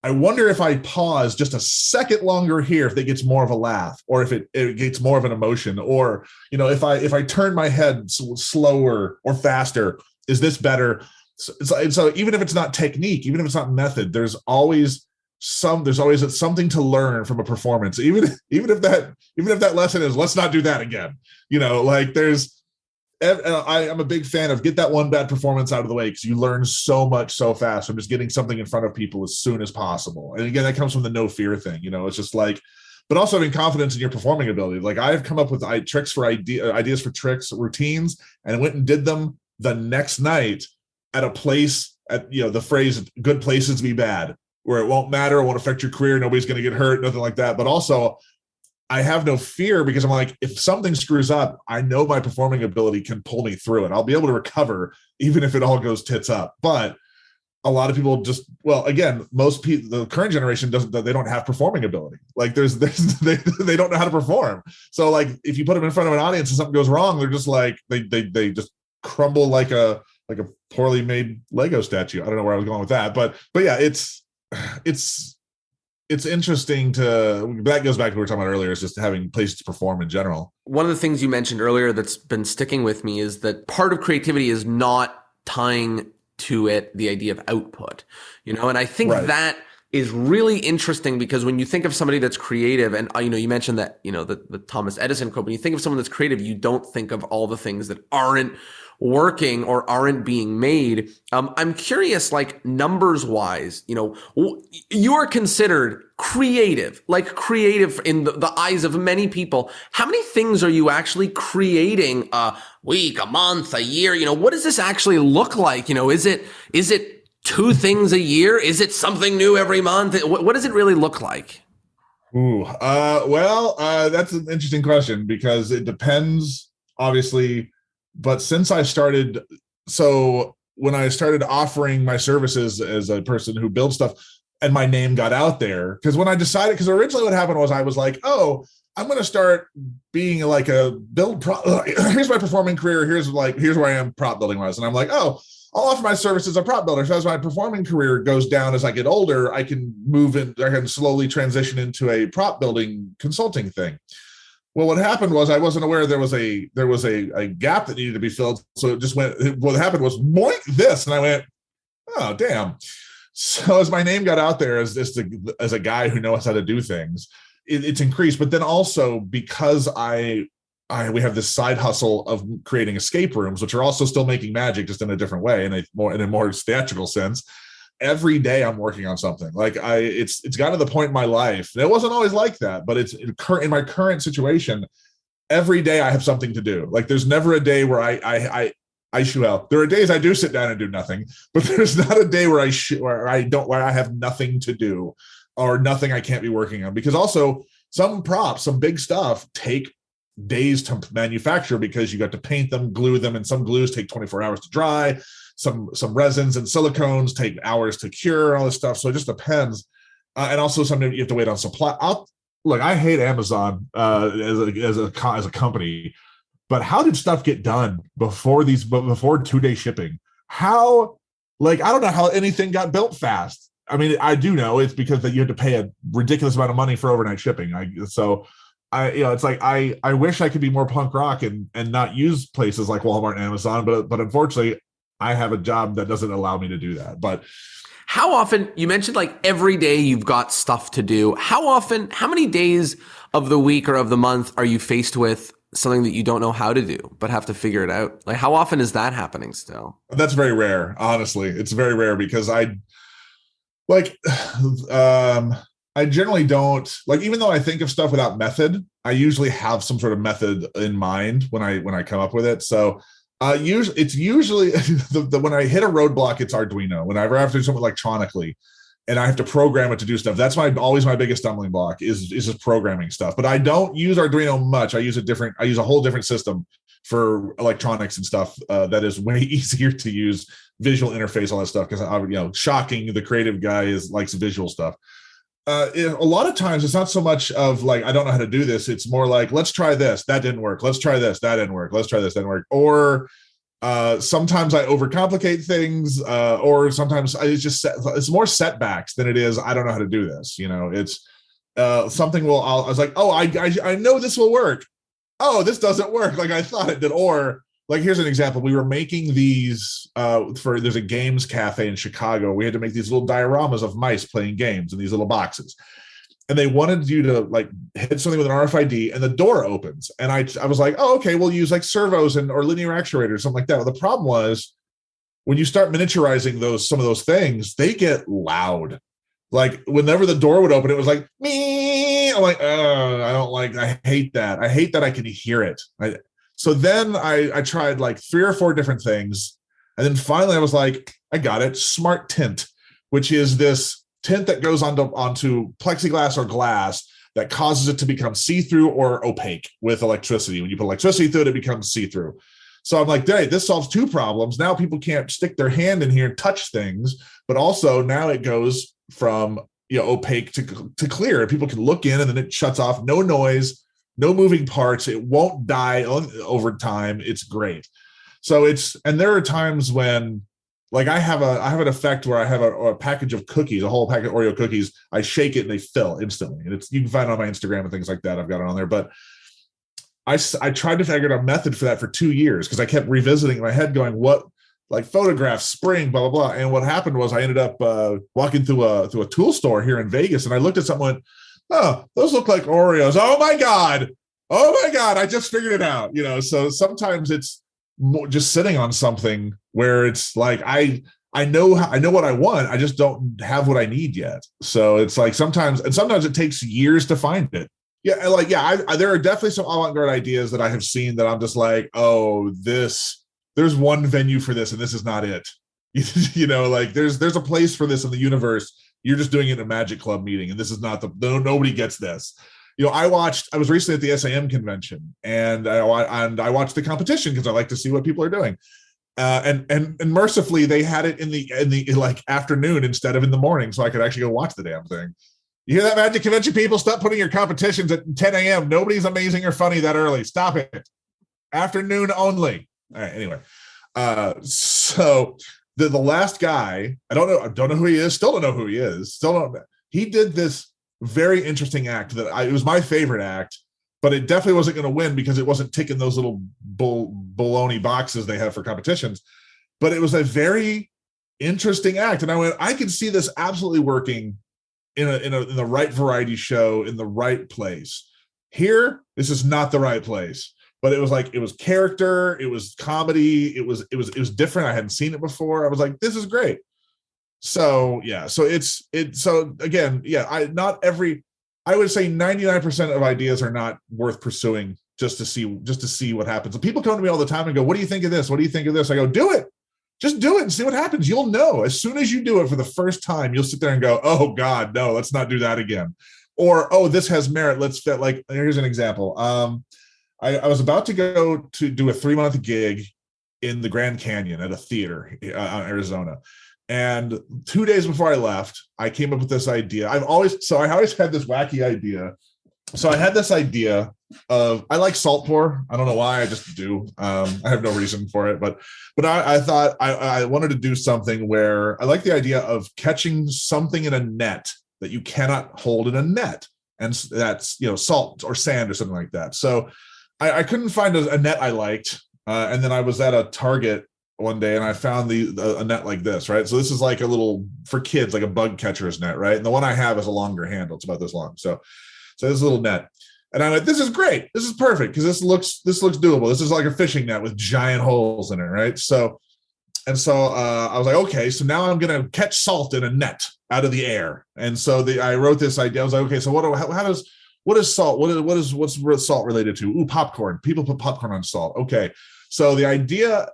I wonder if I pause just a second longer here, if it gets more of a laugh, or if it gets more of an emotion, or, if I turn my head slower or faster, is this better? So even if it's not technique, even if it's not method, there's always something to learn from a performance. Even if that lesson is, let's not do that again. I'm a big fan of get that one bad performance out of the way, because you learn so much so fast from just getting something in front of people as soon as possible. And again, that comes from the no fear thing. It's just like, but also having confidence in your performing ability. Like, I've come up with ideas for tricks, routines, and I went and did them the next night at a place, at the phrase "good places to be bad," where it won't matter, it won't affect your career, nobody's going to get hurt, nothing like that. But also, I have no fear, because I'm like, if something screws up, I know my performing ability can pull me through it. I'll be able to recover, even if it all goes tits up. But a lot of people most people, the current generation they don't have performing ability. Like, they don't know how to perform. So, like, if you put them in front of an audience and something goes wrong, they're just like, they just crumble like a poorly made Lego statue. I don't know where I was going with that, but yeah, it's interesting that goes back to what we were talking about earlier, is just having places to perform in general. One of the things you mentioned earlier that's been sticking with me is that part of creativity is not tying to it the idea of output, and I think that is really interesting, because when you think of somebody that's creative, and you mentioned that, the Thomas Edison quote, when you think of someone that's creative, you don't think of all the things that aren't working or aren't being made. I'm curious, like, numbers wise, you are considered creative in the eyes of many people. How many things are you actually creating a week, a month, a year? What does this actually look like? Is it 2 things a year? Is it something new every month? What does it really look like? That's an interesting question, because it depends, obviously. But since I started, when I started offering my services as a person who builds stuff, and my name got out there, because originally what happened was I was like, oh, I'm going to start being like a build here's my performing career. Here's where I am prop building wise. And I'm like, oh, I'll offer my services as a prop builder. So as my performing career goes down as I get older, I can move in, I can slowly transition into a prop building consulting thing. Well, what happened was I wasn't aware there was a gap that needed to be filled. So it just went, what happened was boink this. And I went, oh, damn. So as my name got out there as a guy who knows how to do things, it's increased. But then also because we have this side hustle of creating escape rooms, which are also still making magic, just in a different way, in a more theatrical sense. Every day I'm working on something. Like it's gotten to the point in my life, and it wasn't always like that, but it's in my current situation. Every day I have something to do. Like there's never a day where I shoot out. There are days I do sit down and do nothing, but there's not a day where I have nothing to do or nothing I can't be working on. Because also some props, some big stuff take days to manufacture because you got to paint them, glue them, and some glues take 24 hours to dry. Some resins and silicones take hours to cure, all this stuff. So it just depends. And also sometimes you have to wait on supply. Look, I hate Amazon as a company, but how did stuff get done before 2-day shipping? How, like, I don't know how anything got built fast. I mean, I do know it's because that you had to pay a ridiculous amount of money for overnight shipping. It's like I wish I could be more punk rock and not use places like Walmart and Amazon, but unfortunately I have a job that doesn't allow me to do that. But how often, you mentioned like every day you've got stuff to do. How many days of the week or of the month are you faced with something that you don't know how to do, but have to figure it out? Like how often is that happening still? That's very rare. Honestly, it's very rare because I generally don't like, even though I think of stuff without method, I usually have some sort of method in mind when I come up with it. So it's usually when I hit a roadblock, it's Arduino. Whenever I have to do something electronically and I have to program it to do stuff, that's always my biggest stumbling block is just programming stuff. But I don't use Arduino much. I use a whole different system for electronics and stuff that is way easier to use, visual interface, all that stuff. Because shocking, the creative guy likes visual stuff. A lot of times it's not so much of like, I don't know how to do this. It's more like, let's try this. That didn't work. Let's try this. That didn't work. Let's try this. That didn't work. Or sometimes I overcomplicate things, or sometimes it's more setbacks than it is, I don't know how to do this. It's something I was like, oh, I know this will work. Oh, this doesn't work like I thought it did. Or like, here's an example. We were making these there's a games cafe in Chicago. We had to make these little dioramas of mice playing games in these little boxes. And they wanted you to like hit something with an RFID and the door opens. And I was like, oh, okay, we'll use like servos or linear actuators, something like that. Well, the problem was when you start miniaturizing some of those things, they get loud. Like whenever the door would open, it was like, me. I'm like, I hate that. I hate that I can hear it. So then I tried like 3 or 4 different things. And then finally I was like, I got it. Smart tint, which is this tint that goes onto plexiglass or glass that causes it to become see-through or opaque with electricity. When you put electricity through it, it becomes see-through. So I'm like, hey, this solves 2 problems. Now people can't stick their hand in here and touch things, but also now it goes from opaque to clear. People can look in and then it shuts off. No noise. No moving parts. It won't die over time. It's great. So and there are times when like I have an effect where I have a package of cookies, a whole packet of Oreo cookies. I shake it and they fill instantly. And you can find it on my Instagram and things like that. I've got it on there. But I tried to figure out a method for that for 2 years because I kept revisiting in my head going, what, like photographs, spring, blah, blah, blah. And what happened was I ended up walking through a tool store here in Vegas and I looked at something and went, oh, those look like Oreos. Oh my God, I just figured it out. So sometimes it's just sitting on something where it's like, I know what I want. I just don't have what I need yet. So it's like sometimes it takes years to find it. Yeah. There are definitely some avant-garde ideas that I have seen that I'm just like, oh, there's one venue for this and this is not it. Like there's a place for this in the universe. You're just doing it in a Magic Club meeting, and this is not nobody gets this. I was recently at the SAM convention, and I watched the competition because I like to see what people are doing. And mercifully, they had it in the like afternoon instead of in the morning, so I could actually go watch the damn thing. You hear that, Magic Convention people? Stop putting your competitions at 10 a.m. Nobody's amazing or funny that early. Stop it. Afternoon only. All right. Anyway. So the last guy, I don't know who he is, still don't know who he is, still don't. He did this very interesting act it was my favorite act, but it definitely wasn't going to win because it wasn't ticking those little baloney boxes they have for competitions. But it was a very interesting act, and I went, I can see this absolutely working in the right variety show in the right place. Here, this is not the right place. But it was like, it was character, it was comedy, it was different. I hadn't seen it before. I was like, this is great. So yeah, so so again, yeah, I would say 99% of ideas are not worth pursuing just to see what happens. And people come to me all the time and go, what do you think of this? What do you think of this? I go, do it. Just do it and see what happens. You'll know. As soon as you do it for the first time, you'll sit there and go, oh God, no, let's not do that again. Or, oh, this has merit. Let's fit. Like, here's an example. I was about to go to do a 3-month gig in the Grand Canyon at a theater in Arizona. And 2 days before I left, I came up with this idea. I always had this wacky idea. So I had this idea of, I like salt pour. I don't know why, I just do. I have no reason for it, but I thought I wanted to do something where I like the idea of catching something in a net that you cannot hold in a net. And that's, salt or sand or something like that. So I couldn't find a net I liked. And then I was at a Target one day and I found a net like this, right? So this is like a little, for kids, like a bug catcher's net, right? And the one I have is a longer handle. It's about this long. So this is a little net. And I'm like, this is great. This is perfect because this looks doable. This is like a fishing net with giant holes in it, right? So I was like, okay, so now I'm going to catch salt in a net out of the air. And so I wrote this idea. I was like, okay, so what is salt? What's salt related to? Ooh, popcorn. People put popcorn on salt. Okay. So the idea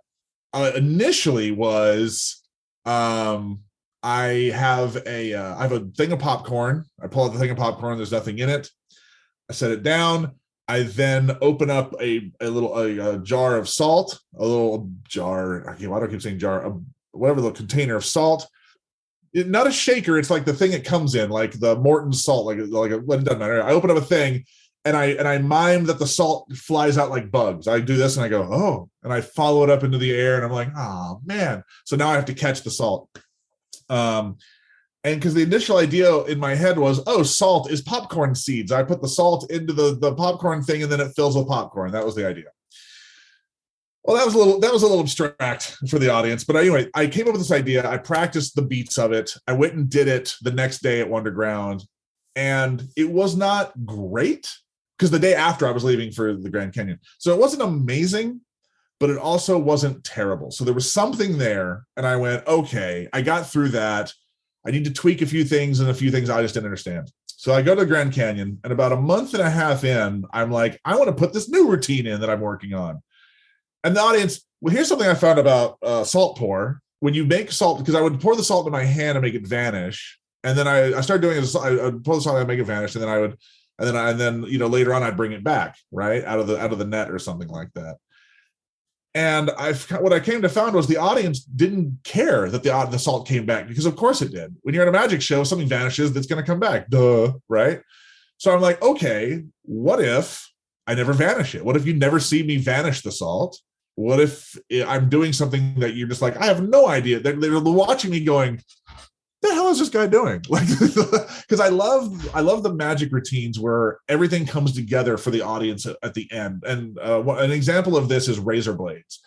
initially was, I have a thing of popcorn. I pull out the thing of popcorn. There's nothing in it. I set it down. I then open up a jar of salt, a little jar. Why do I keep saying jar? Whatever the container of salt. Not a shaker. It's like the thing it comes in, like the Morton salt, like it doesn't matter. I open up a thing and I mime that the salt flies out like bugs. I do this and I go, oh, and I follow it up into the air and I'm like, oh man. So now I have to catch the salt. And because the initial idea in my head was, oh, salt is popcorn seeds. I put the salt into the popcorn thing and then it fills with popcorn. That was the idea. Well, that was a little abstract for the audience. But anyway, I came up with this idea. I practiced the beats of it. I went and did it the next day at Wonderground. And it was not great because the day after I was leaving for the Grand Canyon. So it wasn't amazing, but it also wasn't terrible. So there was something there. And I went, okay, I got through that. I need to tweak a few things and a few things I just didn't understand. So I go to the Grand Canyon and about a month and a half in, I'm like, I want to put this new routine in that I'm working on. And the audience, well, here's something I found about salt pour. When you make salt, because I would pour the salt in my hand and make it vanish. And then I started doing it. I would pour the salt and make it vanish. And then later on I'd bring it back, right? Out of the net or something like that. And what I came to find was the audience didn't care that the salt came back because of course it did. When you're at a magic show, if something vanishes, that's going to come back. Duh, right? So I'm like, okay, what if I never vanish it? What if you never see me vanish the salt? What if I'm doing something that you're just like, I have no idea. They're watching me going, the hell is this guy doing? Like, because I love the magic routines where everything comes together for the audience at the end. And an example of this is razor blades.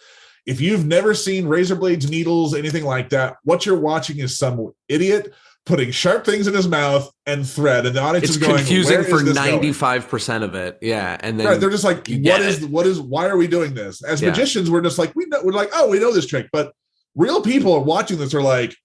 If you've never seen razor blades, needles, anything like that, what you're watching is some idiot putting sharp things in his mouth and thread, and the audience is going, confusing for 95% of it. Yeah, and then they're just like, why are we doing this? As magicians, we're just like, we're like, oh, we know this trick, but real people watching this are like,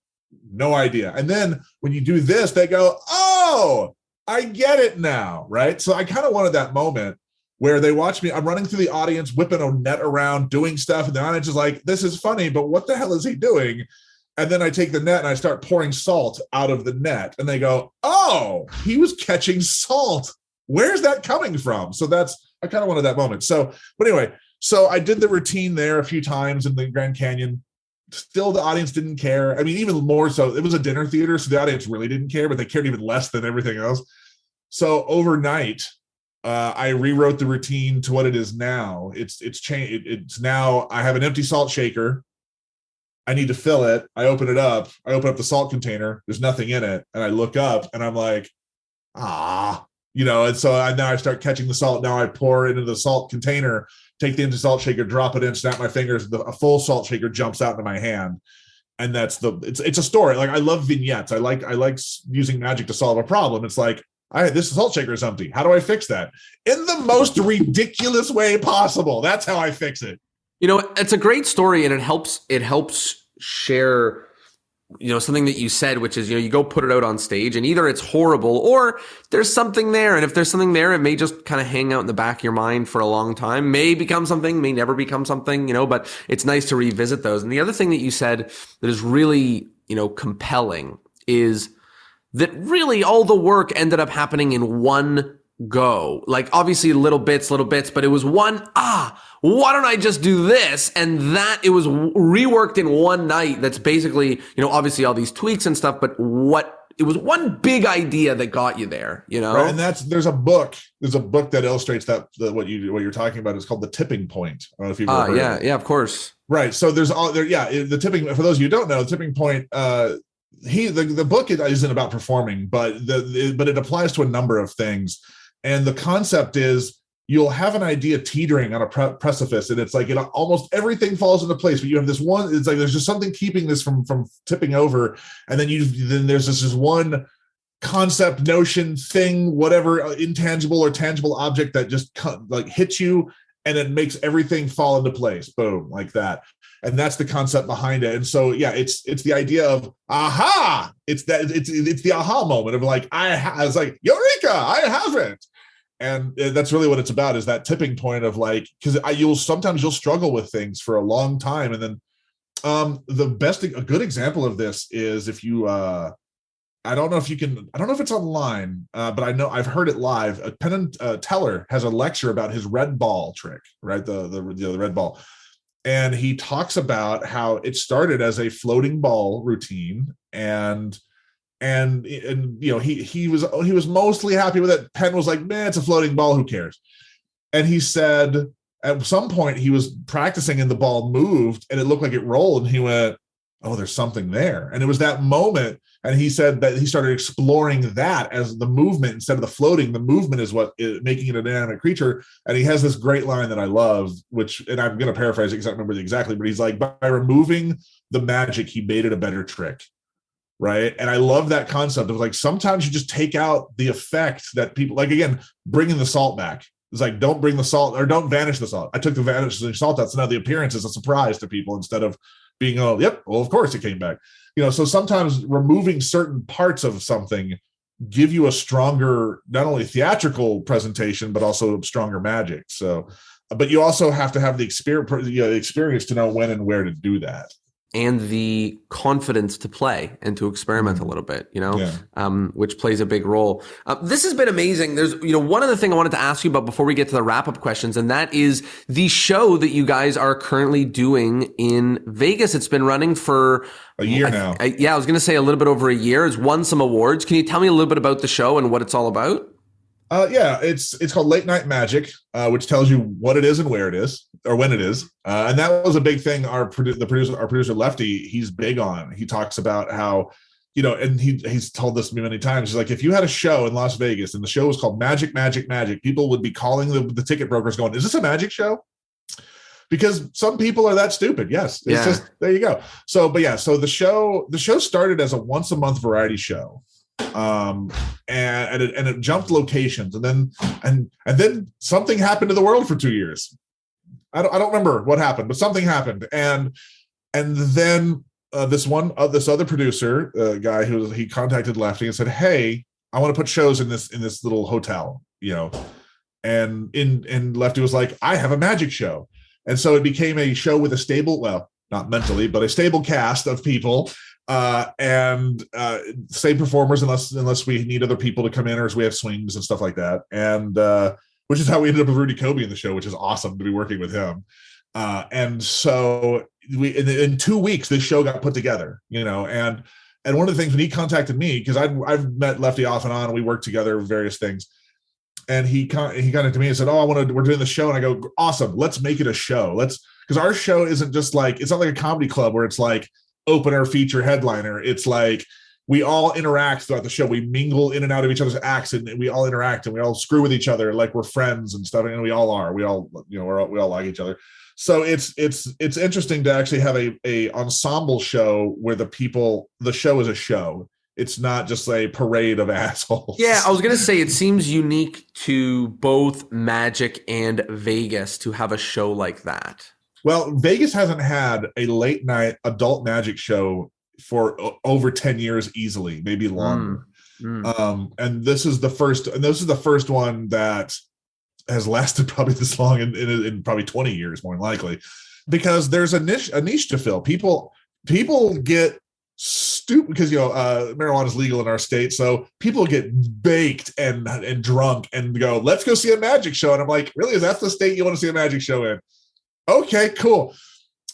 no idea. And then when you do this, they go, oh, I get it now, right? So I kind of wanted that moment where they watch me. I'm running through the audience, whipping a net around, doing stuff, and the audience is like, this is funny, but what the hell is he doing? And then I take the net and I start pouring salt out of the net, and they go, oh, he was catching salt. Where's that coming from? So I kind of wanted that moment. So, but anyway, so I did the routine there a few times in the Grand Canyon. Still, the audience didn't care. I mean, even more so, it was a dinner theater, so the audience really didn't care, but they cared even less than everything else. So overnight, I rewrote the routine to what it is now. It's changed. It's now I have an empty salt shaker. I need to fill it. I open it up. I open up the salt container. There's nothing in it. And I look up and I'm like, and so now I start catching the salt. Now I pour it into the salt container, take the empty salt shaker, drop it in, snap my fingers. A full salt shaker jumps out into my hand. And that's it's a story. Like, I love vignettes. I like using magic to solve a problem. It's like, this salt shaker is empty. How do I fix that? In the most ridiculous way possible. That's how I fix it. It's a great story, and it helps share, something that you said, which is, you go put it out on stage, and either it's horrible or there's something there. And if there's something there, it may just kind of hang out in the back of your mind for a long time, may become something, may never become something, but it's nice to revisit those. And the other thing that you said that is really, compelling is that really all the work ended up happening in one go. Like, obviously little bits, but it was one, why don't I just do this? And that it was reworked in one night. That's basically, obviously all these tweaks and stuff, but it was one big idea that got you there, Right, and there's a book that illustrates that what you're talking about is called The Tipping Point. I don't know if you've ever heard of it. Yeah, of course. Right. So there's all there. Yeah. The tipping, for those of you who don't know, the tipping point, the book isn't about performing, but it applies to a number of things. And the concept is, you'll have an idea teetering on a precipice, and it's like almost everything falls into place, but you have this one. It's like there's just something keeping this from tipping over, and then there's this one concept, notion, thing, whatever, intangible or tangible object that just like hits you, and it makes everything fall into place. Boom, like that. And that's the concept behind it. And so, yeah, it's the idea of aha. It's the aha moment of like, it's like, eureka, I have it. And that's really what it's about, is that tipping point of like, because you'll struggle with things for a long time. And then a good example of this is if you, I don't know if it's online, but I know I've heard it live. Penn and Teller has a lecture about his red ball trick, right? The red ball. And he talks about how it started as a floating ball routine, and he was mostly happy with it. Penn was like, man, it's a floating ball, who cares? And he said at some point he was practicing and the ball moved and it looked like it rolled, and he went, oh, there's something there. And it was that moment. And he said that he started exploring that as the movement instead of the floating. The movement is what is making it a dynamic creature. And he has this great line that I love, and I'm going to paraphrase it because I don't remember it exactly, but he's like, by removing the magic, he made it a better trick. Right. And I love that concept of like, sometimes you just take out the effect that people like, again, bringing the salt back. It's like, don't bring the salt, or don't vanish the salt. I took the vanishing salt out. So now the appearance is a surprise to people instead of being, oh, yep, well, of course it came back. So sometimes removing certain parts of something give you a stronger, not only theatrical presentation, but also stronger magic. So, but you also have to have the experience to know when and where to do that. And the confidence to play and to experiment a little bit, which plays a big role. This has been amazing. There's, one other thing I wanted to ask you about before we get to the wrap-up questions, and that is the show that you guys are currently doing in Vegas. It's been running for a year now. I was going to say a little bit over a year. It's won some awards. Can you tell me a little bit about the show and what it's all about? It's called Late Night Magic, which tells you what it is and where it is, or when it is. And that was a big thing. Our producer Lefty, he's big on. He talks about how, and he's told this to me many times. He's like, if you had a show in Las Vegas and the show was called Magic, Magic, Magic, people would be calling the ticket brokers going, is this a magic show? Because some people are that stupid. Yes. It's just, there you go. So the show started as a once a month variety show. And it jumped locations, and then something happened to the world for 2 years. I don't remember what happened, but something happened, and then this other producer guy he contacted Lefty and said, hey, I want to put shows in this little hotel, and Lefty was like, I have a magic show. And so it became a show with a stable, well, not mentally, but a stable cast of people. And same performers unless we need other people to come in, or as we have swings and stuff like that. And which is how we ended up with Rudy Kobe in the show, which is awesome to be working with him. And so in 2 weeks, this show got put together, and one of the things when he contacted me, because I've met Lefty off and on, and we worked together with various things. And he contacted me and said, oh, we're doing the show. And I go, awesome. Let's make it a show. Because our show isn't just like, it's not like a comedy club where it's like, opener, feature, headliner. It's like we all interact throughout the show. We mingle in and out of each other's acts, and we all interact, and we all screw with each other like we're friends and stuff. And we all are. We all, we all like each other. So it's interesting to actually have a ensemble show where the show is a show. It's not just a parade of assholes. Yeah, I was going to say, it seems unique to both Magic and Vegas to have a show like that. Well, Vegas hasn't had a late night adult Magic show for over 10 years easily, maybe longer. And this is the first one that has lasted probably this long in probably 20 years, more than likely, because there's a niche to fill. People get stupid because marijuana is legal in our state, so people get baked and drunk and go, let's go see a magic show. And I'm like, really? Is that the state you want to see a magic show in? Okay, cool.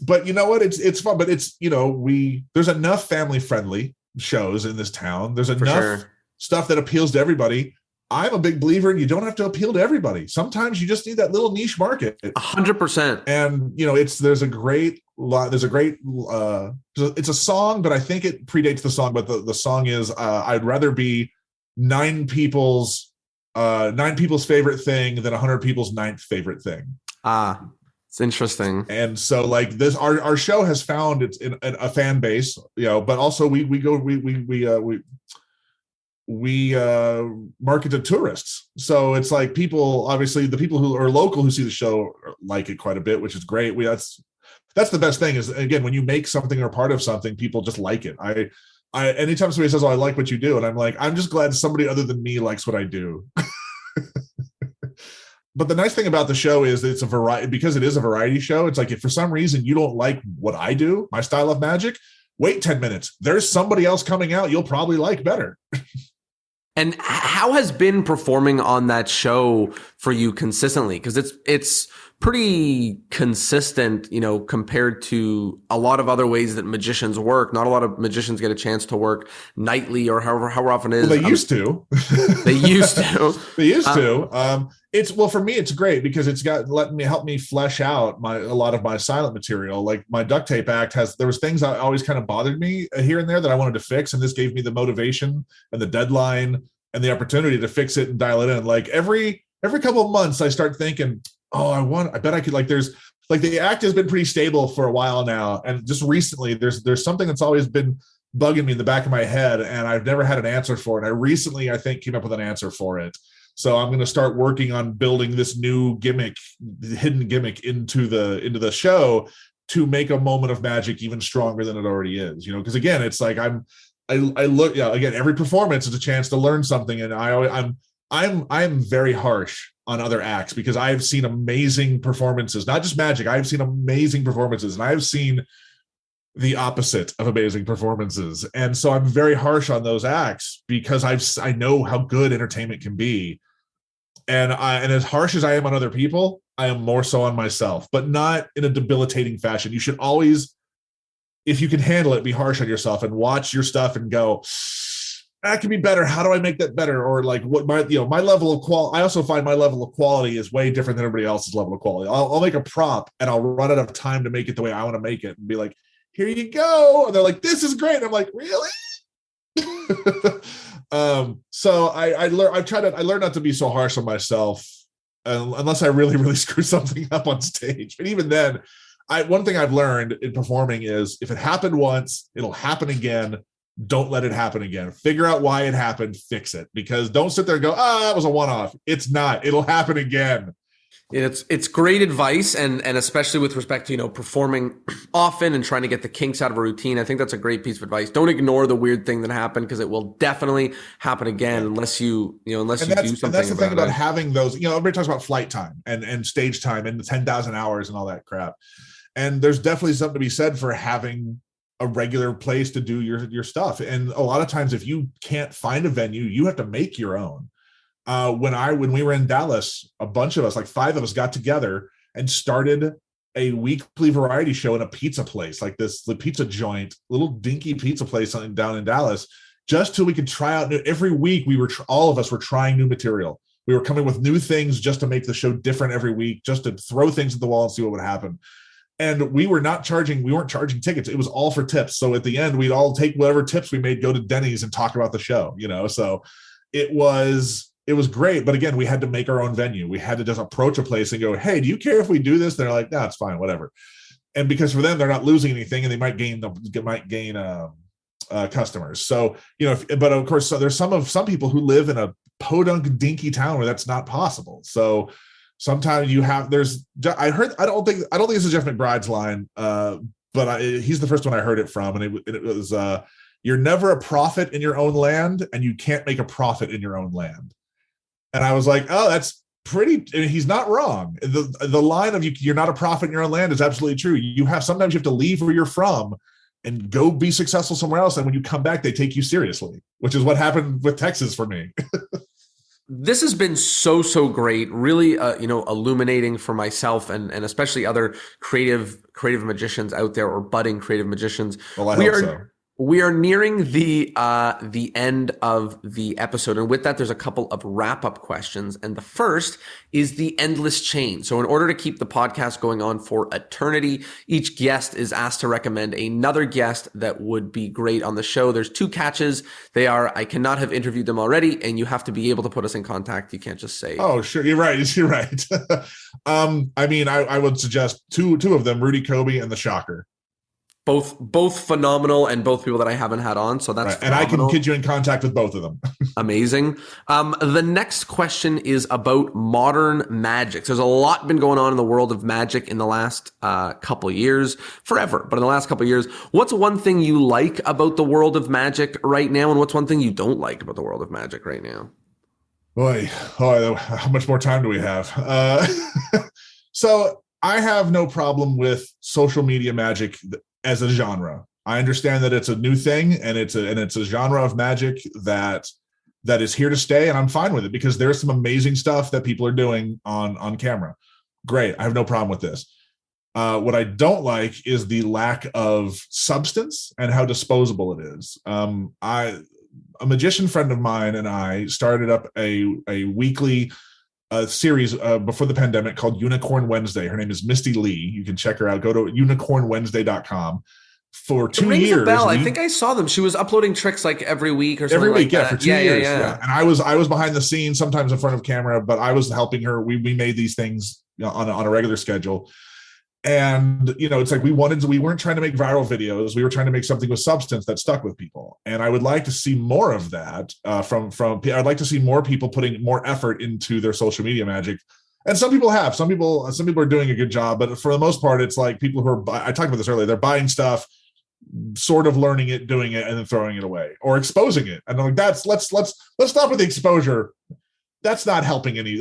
But you know what? It's fun. But it's, there's enough family friendly shows in this town. There's enough stuff that appeals to everybody. I'm a big believer in you don't have to appeal to everybody. Sometimes you just need that little niche market. 100%. And it's a song, but I think it predates the song. But the song is I'd rather be 9 people's favorite thing than 100 people's 9th favorite thing. It's interesting. And so like this, our show has found it's in a fan base, but also we market to tourists. So it's like people, obviously the people who are local who see the show like it quite a bit, which is great. That's the best thing is, again, when you make something or part of something, people just like it. I anytime somebody says, "Oh, I like what you do," and I'm like, I'm just glad somebody other than me likes what I do. But the nice thing about the show is it's a variety, because it is a variety show. It's like, if for some reason you don't like what I do, my style of magic, wait 10 minutes. There's somebody else coming out you'll probably like better. And how has been performing on that show for you consistently? Because it's pretty consistent, compared to a lot of other ways that magicians work. Not a lot of magicians get a chance to work nightly or however often it is. Well, they used to. They used to. They used to. For me, it's great because it's helped me flesh out a lot of my silent material. Like my duct tape act there was things that always kind of bothered me here and there that I wanted to fix. And this gave me the motivation and the deadline and the opportunity to fix it and dial it in. Like every couple of months I start thinking, I bet I could, there's the act has been pretty stable for a while now. And just recently there's something that's always been bugging me in the back of my head and I've never had an answer for it. And I recently, I think, came up with an answer for it. So I'm going to start working on building this new hidden gimmick into the show to make a moment of magic even stronger than it already is, because again, it's like again, every performance is a chance to learn something. And I'm very harsh on other acts because I've seen amazing performances, not just magic. I've seen amazing performances and I've seen the opposite of amazing performances. And so I'm very harsh on those acts because I know how good entertainment can be. And as harsh as I am on other people, I am more so on myself, but not in a debilitating fashion. You should always, if you can handle it, be harsh on yourself and watch your stuff and go, that can be better. How do I make that better? Or like what my level of quality. I also find my level of quality is way different than everybody else's level of quality. I'll make a prop and I'll run out of time to make it the way I want to make it and be like, here you go. And they're like, this is great. And I'm like, really? So I learned not to be so harsh on myself unless I really, really screw something up on stage. But even then, one thing I've learned in performing is if it happened once, it'll happen again. Don't let it happen again. Figure out why it happened, fix it. Because don't sit there and go, that was a one-off. It's not. It'll happen again. It's great advice, and especially with respect to performing often and trying to get the kinks out of a routine. I think that's a great piece of advice. Don't ignore the weird thing that happened because it will definitely happen again unless you do something. And that's the thing about having those. Everybody talks about flight time and stage time and the 10,000 hours and all that crap. And there's definitely something to be said for having a regular place to do your stuff. And a lot of times, if you can't find a venue, you have to make your own. When we were in Dallas, a bunch of us, like 5 of us, got together and started a weekly variety show in a pizza place, like the pizza joint, little dinky pizza place down in Dallas, just till we could try out every week. All of us were trying new material. We were coming with new things just to make the show different every week, just to throw things at the wall and see what would happen. And we weren't charging tickets. It was all for tips. So at the end, we'd all take whatever tips we made, go to Denny's and talk about the show, so it was great. But again, we had to make our own venue. We had to just approach a place and go, hey, do you care if we do this? They're like, no, it's fine, whatever. And because for them, they're not losing anything, and they might gain customers. So, but of course, so there's some people who live in a podunk dinky town where that's not possible. So sometimes I don't think this is Jeff McBride's line, but he's the first one I heard it from. And it was, you're never a prophet in your own land, and you can't make a profit in your own land. And I was like, oh, that's he's not wrong. The line of you're not a prophet in your own land is absolutely true. Sometimes you have to leave where you're from and go be successful somewhere else. And when you come back, they take you seriously, which is what happened with Texas for me. This has been so great, really, illuminating for myself and especially other creative magicians out there, or budding creative magicians. Well, I hope so. We are nearing the end of the episode, and with that, there's a couple of wrap-up questions. And the first is the endless chain. So, in order to keep the podcast going on for eternity, each guest is asked to recommend another guest that would be great on the show. There's 2 catches. They are, I cannot have interviewed them already, and you have to be able to put us in contact. You can't just say, "Oh, sure, you're right." You're right. I would suggest two of them: Rudy Kobe and the Shocker. Both phenomenal, and both people that I haven't had on. So that's right. And I can get you in contact with both of them. Amazing. The next question is about modern magic. So there's a lot been going on in the world of magic in the last couple years, forever, but in the last couple of years. What's one thing you like about the world of magic right now, and what's one thing you don't like about the world of magic right now? Boy, how much more time do we have? So I have no problem with social media magic as a genre. I understand that it's a new thing, and it's a genre of magic that is here to stay, and I'm fine with it because there's some amazing stuff that people are doing on camera. Great. I have no problem with this. What I don't like is the lack of substance and how disposable it is. A magician friend of mine and I started up a weekly series before the pandemic called Unicorn Wednesday. Her name is Misty Lee. You can check her out. Go to unicornwednesday.com. For 2 years, rings a bell. I think I saw them. She was uploading tricks like every week or something. Every week, for 2 years. Yeah. And I was behind the scenes, sometimes in front of camera, but I was helping her. We made these things on a regular schedule. And it's like we weren't trying to make viral videos. We were trying to make something with substance that stuck with people. And I would like to see more of that from. I'd like to see more people putting more effort into their social media magic. And some people have. Some people are doing a good job, but for the most part, it's like people who are. I talked about this earlier. They're buying stuff, sort of learning it, doing it, and then throwing it away or exposing it. And I'm like, let's stop with the exposure. That's not helping any.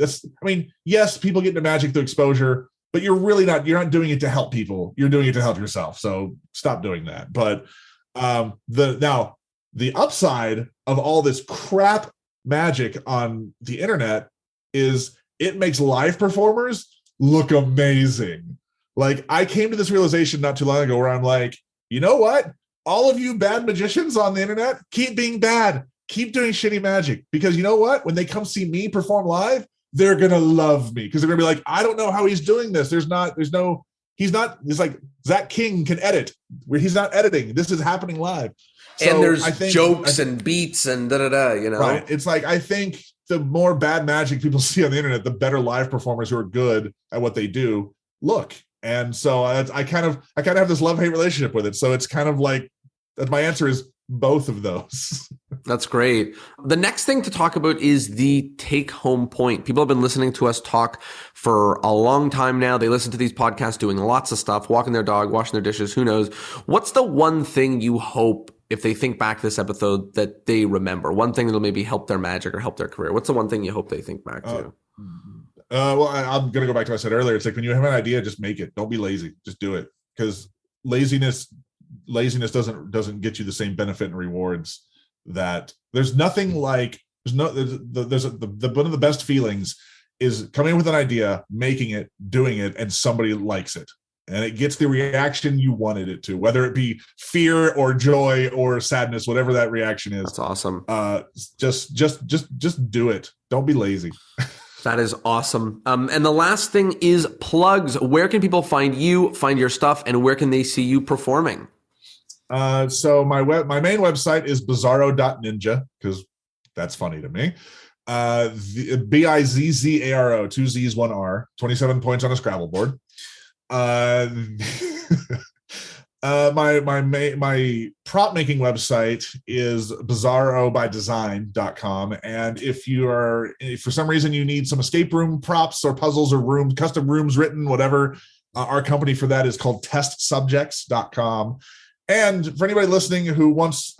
Yes, people get into magic through exposure, but you're not doing it to help people. You're doing it to help yourself. So stop doing that. But the upside of all this crap magic on the internet is it makes live performers look amazing. Like, I came to this realization not too long ago where I'm like, you know what? All of you bad magicians on the internet, keep being bad. Keep doing shitty magic. Because you know what? When they come see me perform live, they're going to love me. Because they're going to be like, I don't know how he's doing this. He's like, Zach King can edit. Where he's not editing. This is happening live. So and there's jokes and beats and da-da-da, Right. It's like, I think the more bad magic people see on the internet, the better live performers who are good at what they do look. And so I kind of have this love-hate relationship with it. So it's kind of like that. My answer is both of those. That's great. The next thing to talk about is the take-home point. People have been listening to us talk for a long time now. They listen to these podcasts doing lots of stuff, walking their dog, washing their dishes, who knows. What's the one thing you hope, if they think back to this episode, that they remember? One thing that'll maybe help their magic or help their career. What's the one thing you hope they think back to? Well, I'm going to go back to what I said earlier. It's like, when you have an idea, just make it. Don't be lazy. Just do it. Because laziness doesn't get you the same benefit and rewards. That there's nothing like one of the best feelings is coming in with an idea, making it, doing it, and somebody likes it. And it gets the reaction you wanted it to, whether it be fear or joy or sadness, whatever that reaction is. That's awesome. Just do it. Don't be lazy. That is awesome. And the last thing is plugs. Where can people find you, find your stuff, and where can they see you performing? So my main website is bizzaro.ninja, because that's funny to me. Bizzaro, 2 Z's, 1 R, 27 points on a Scrabble board. My prop making website is bizzarobydesign.com. And if for some reason you need some escape room props or puzzles or custom rooms written, whatever, our company for that is called testsubjects.com. And for anybody listening who wants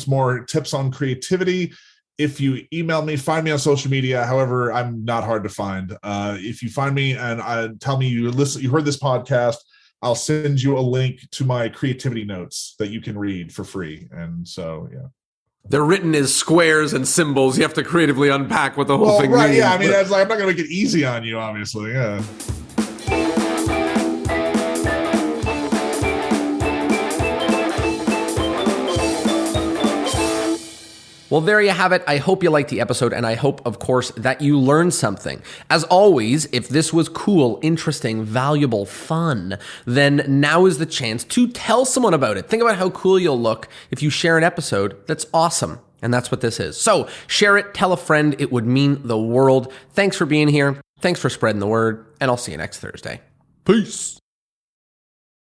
more tips on creativity, if you email me, find me on social media. However, I'm not hard to find. If you find me and tell me you heard this podcast, I'll send you a link to my creativity notes that you can read for free. And so, yeah. They're written as squares and symbols. You have to creatively unpack what the whole thing means. Yeah. I mean, I'm not going to make it easy on you, obviously. Yeah. Well, there you have it. I hope you liked the episode, and I hope, of course, that you learned something. As always, if this was cool, interesting, valuable, fun, then now is the chance to tell someone about it. Think about how cool you'll look if you share an episode that's awesome. And that's what this is. So share it, tell a friend. It would mean the world. Thanks for being here. Thanks for spreading the word, and I'll see you next Thursday. Peace.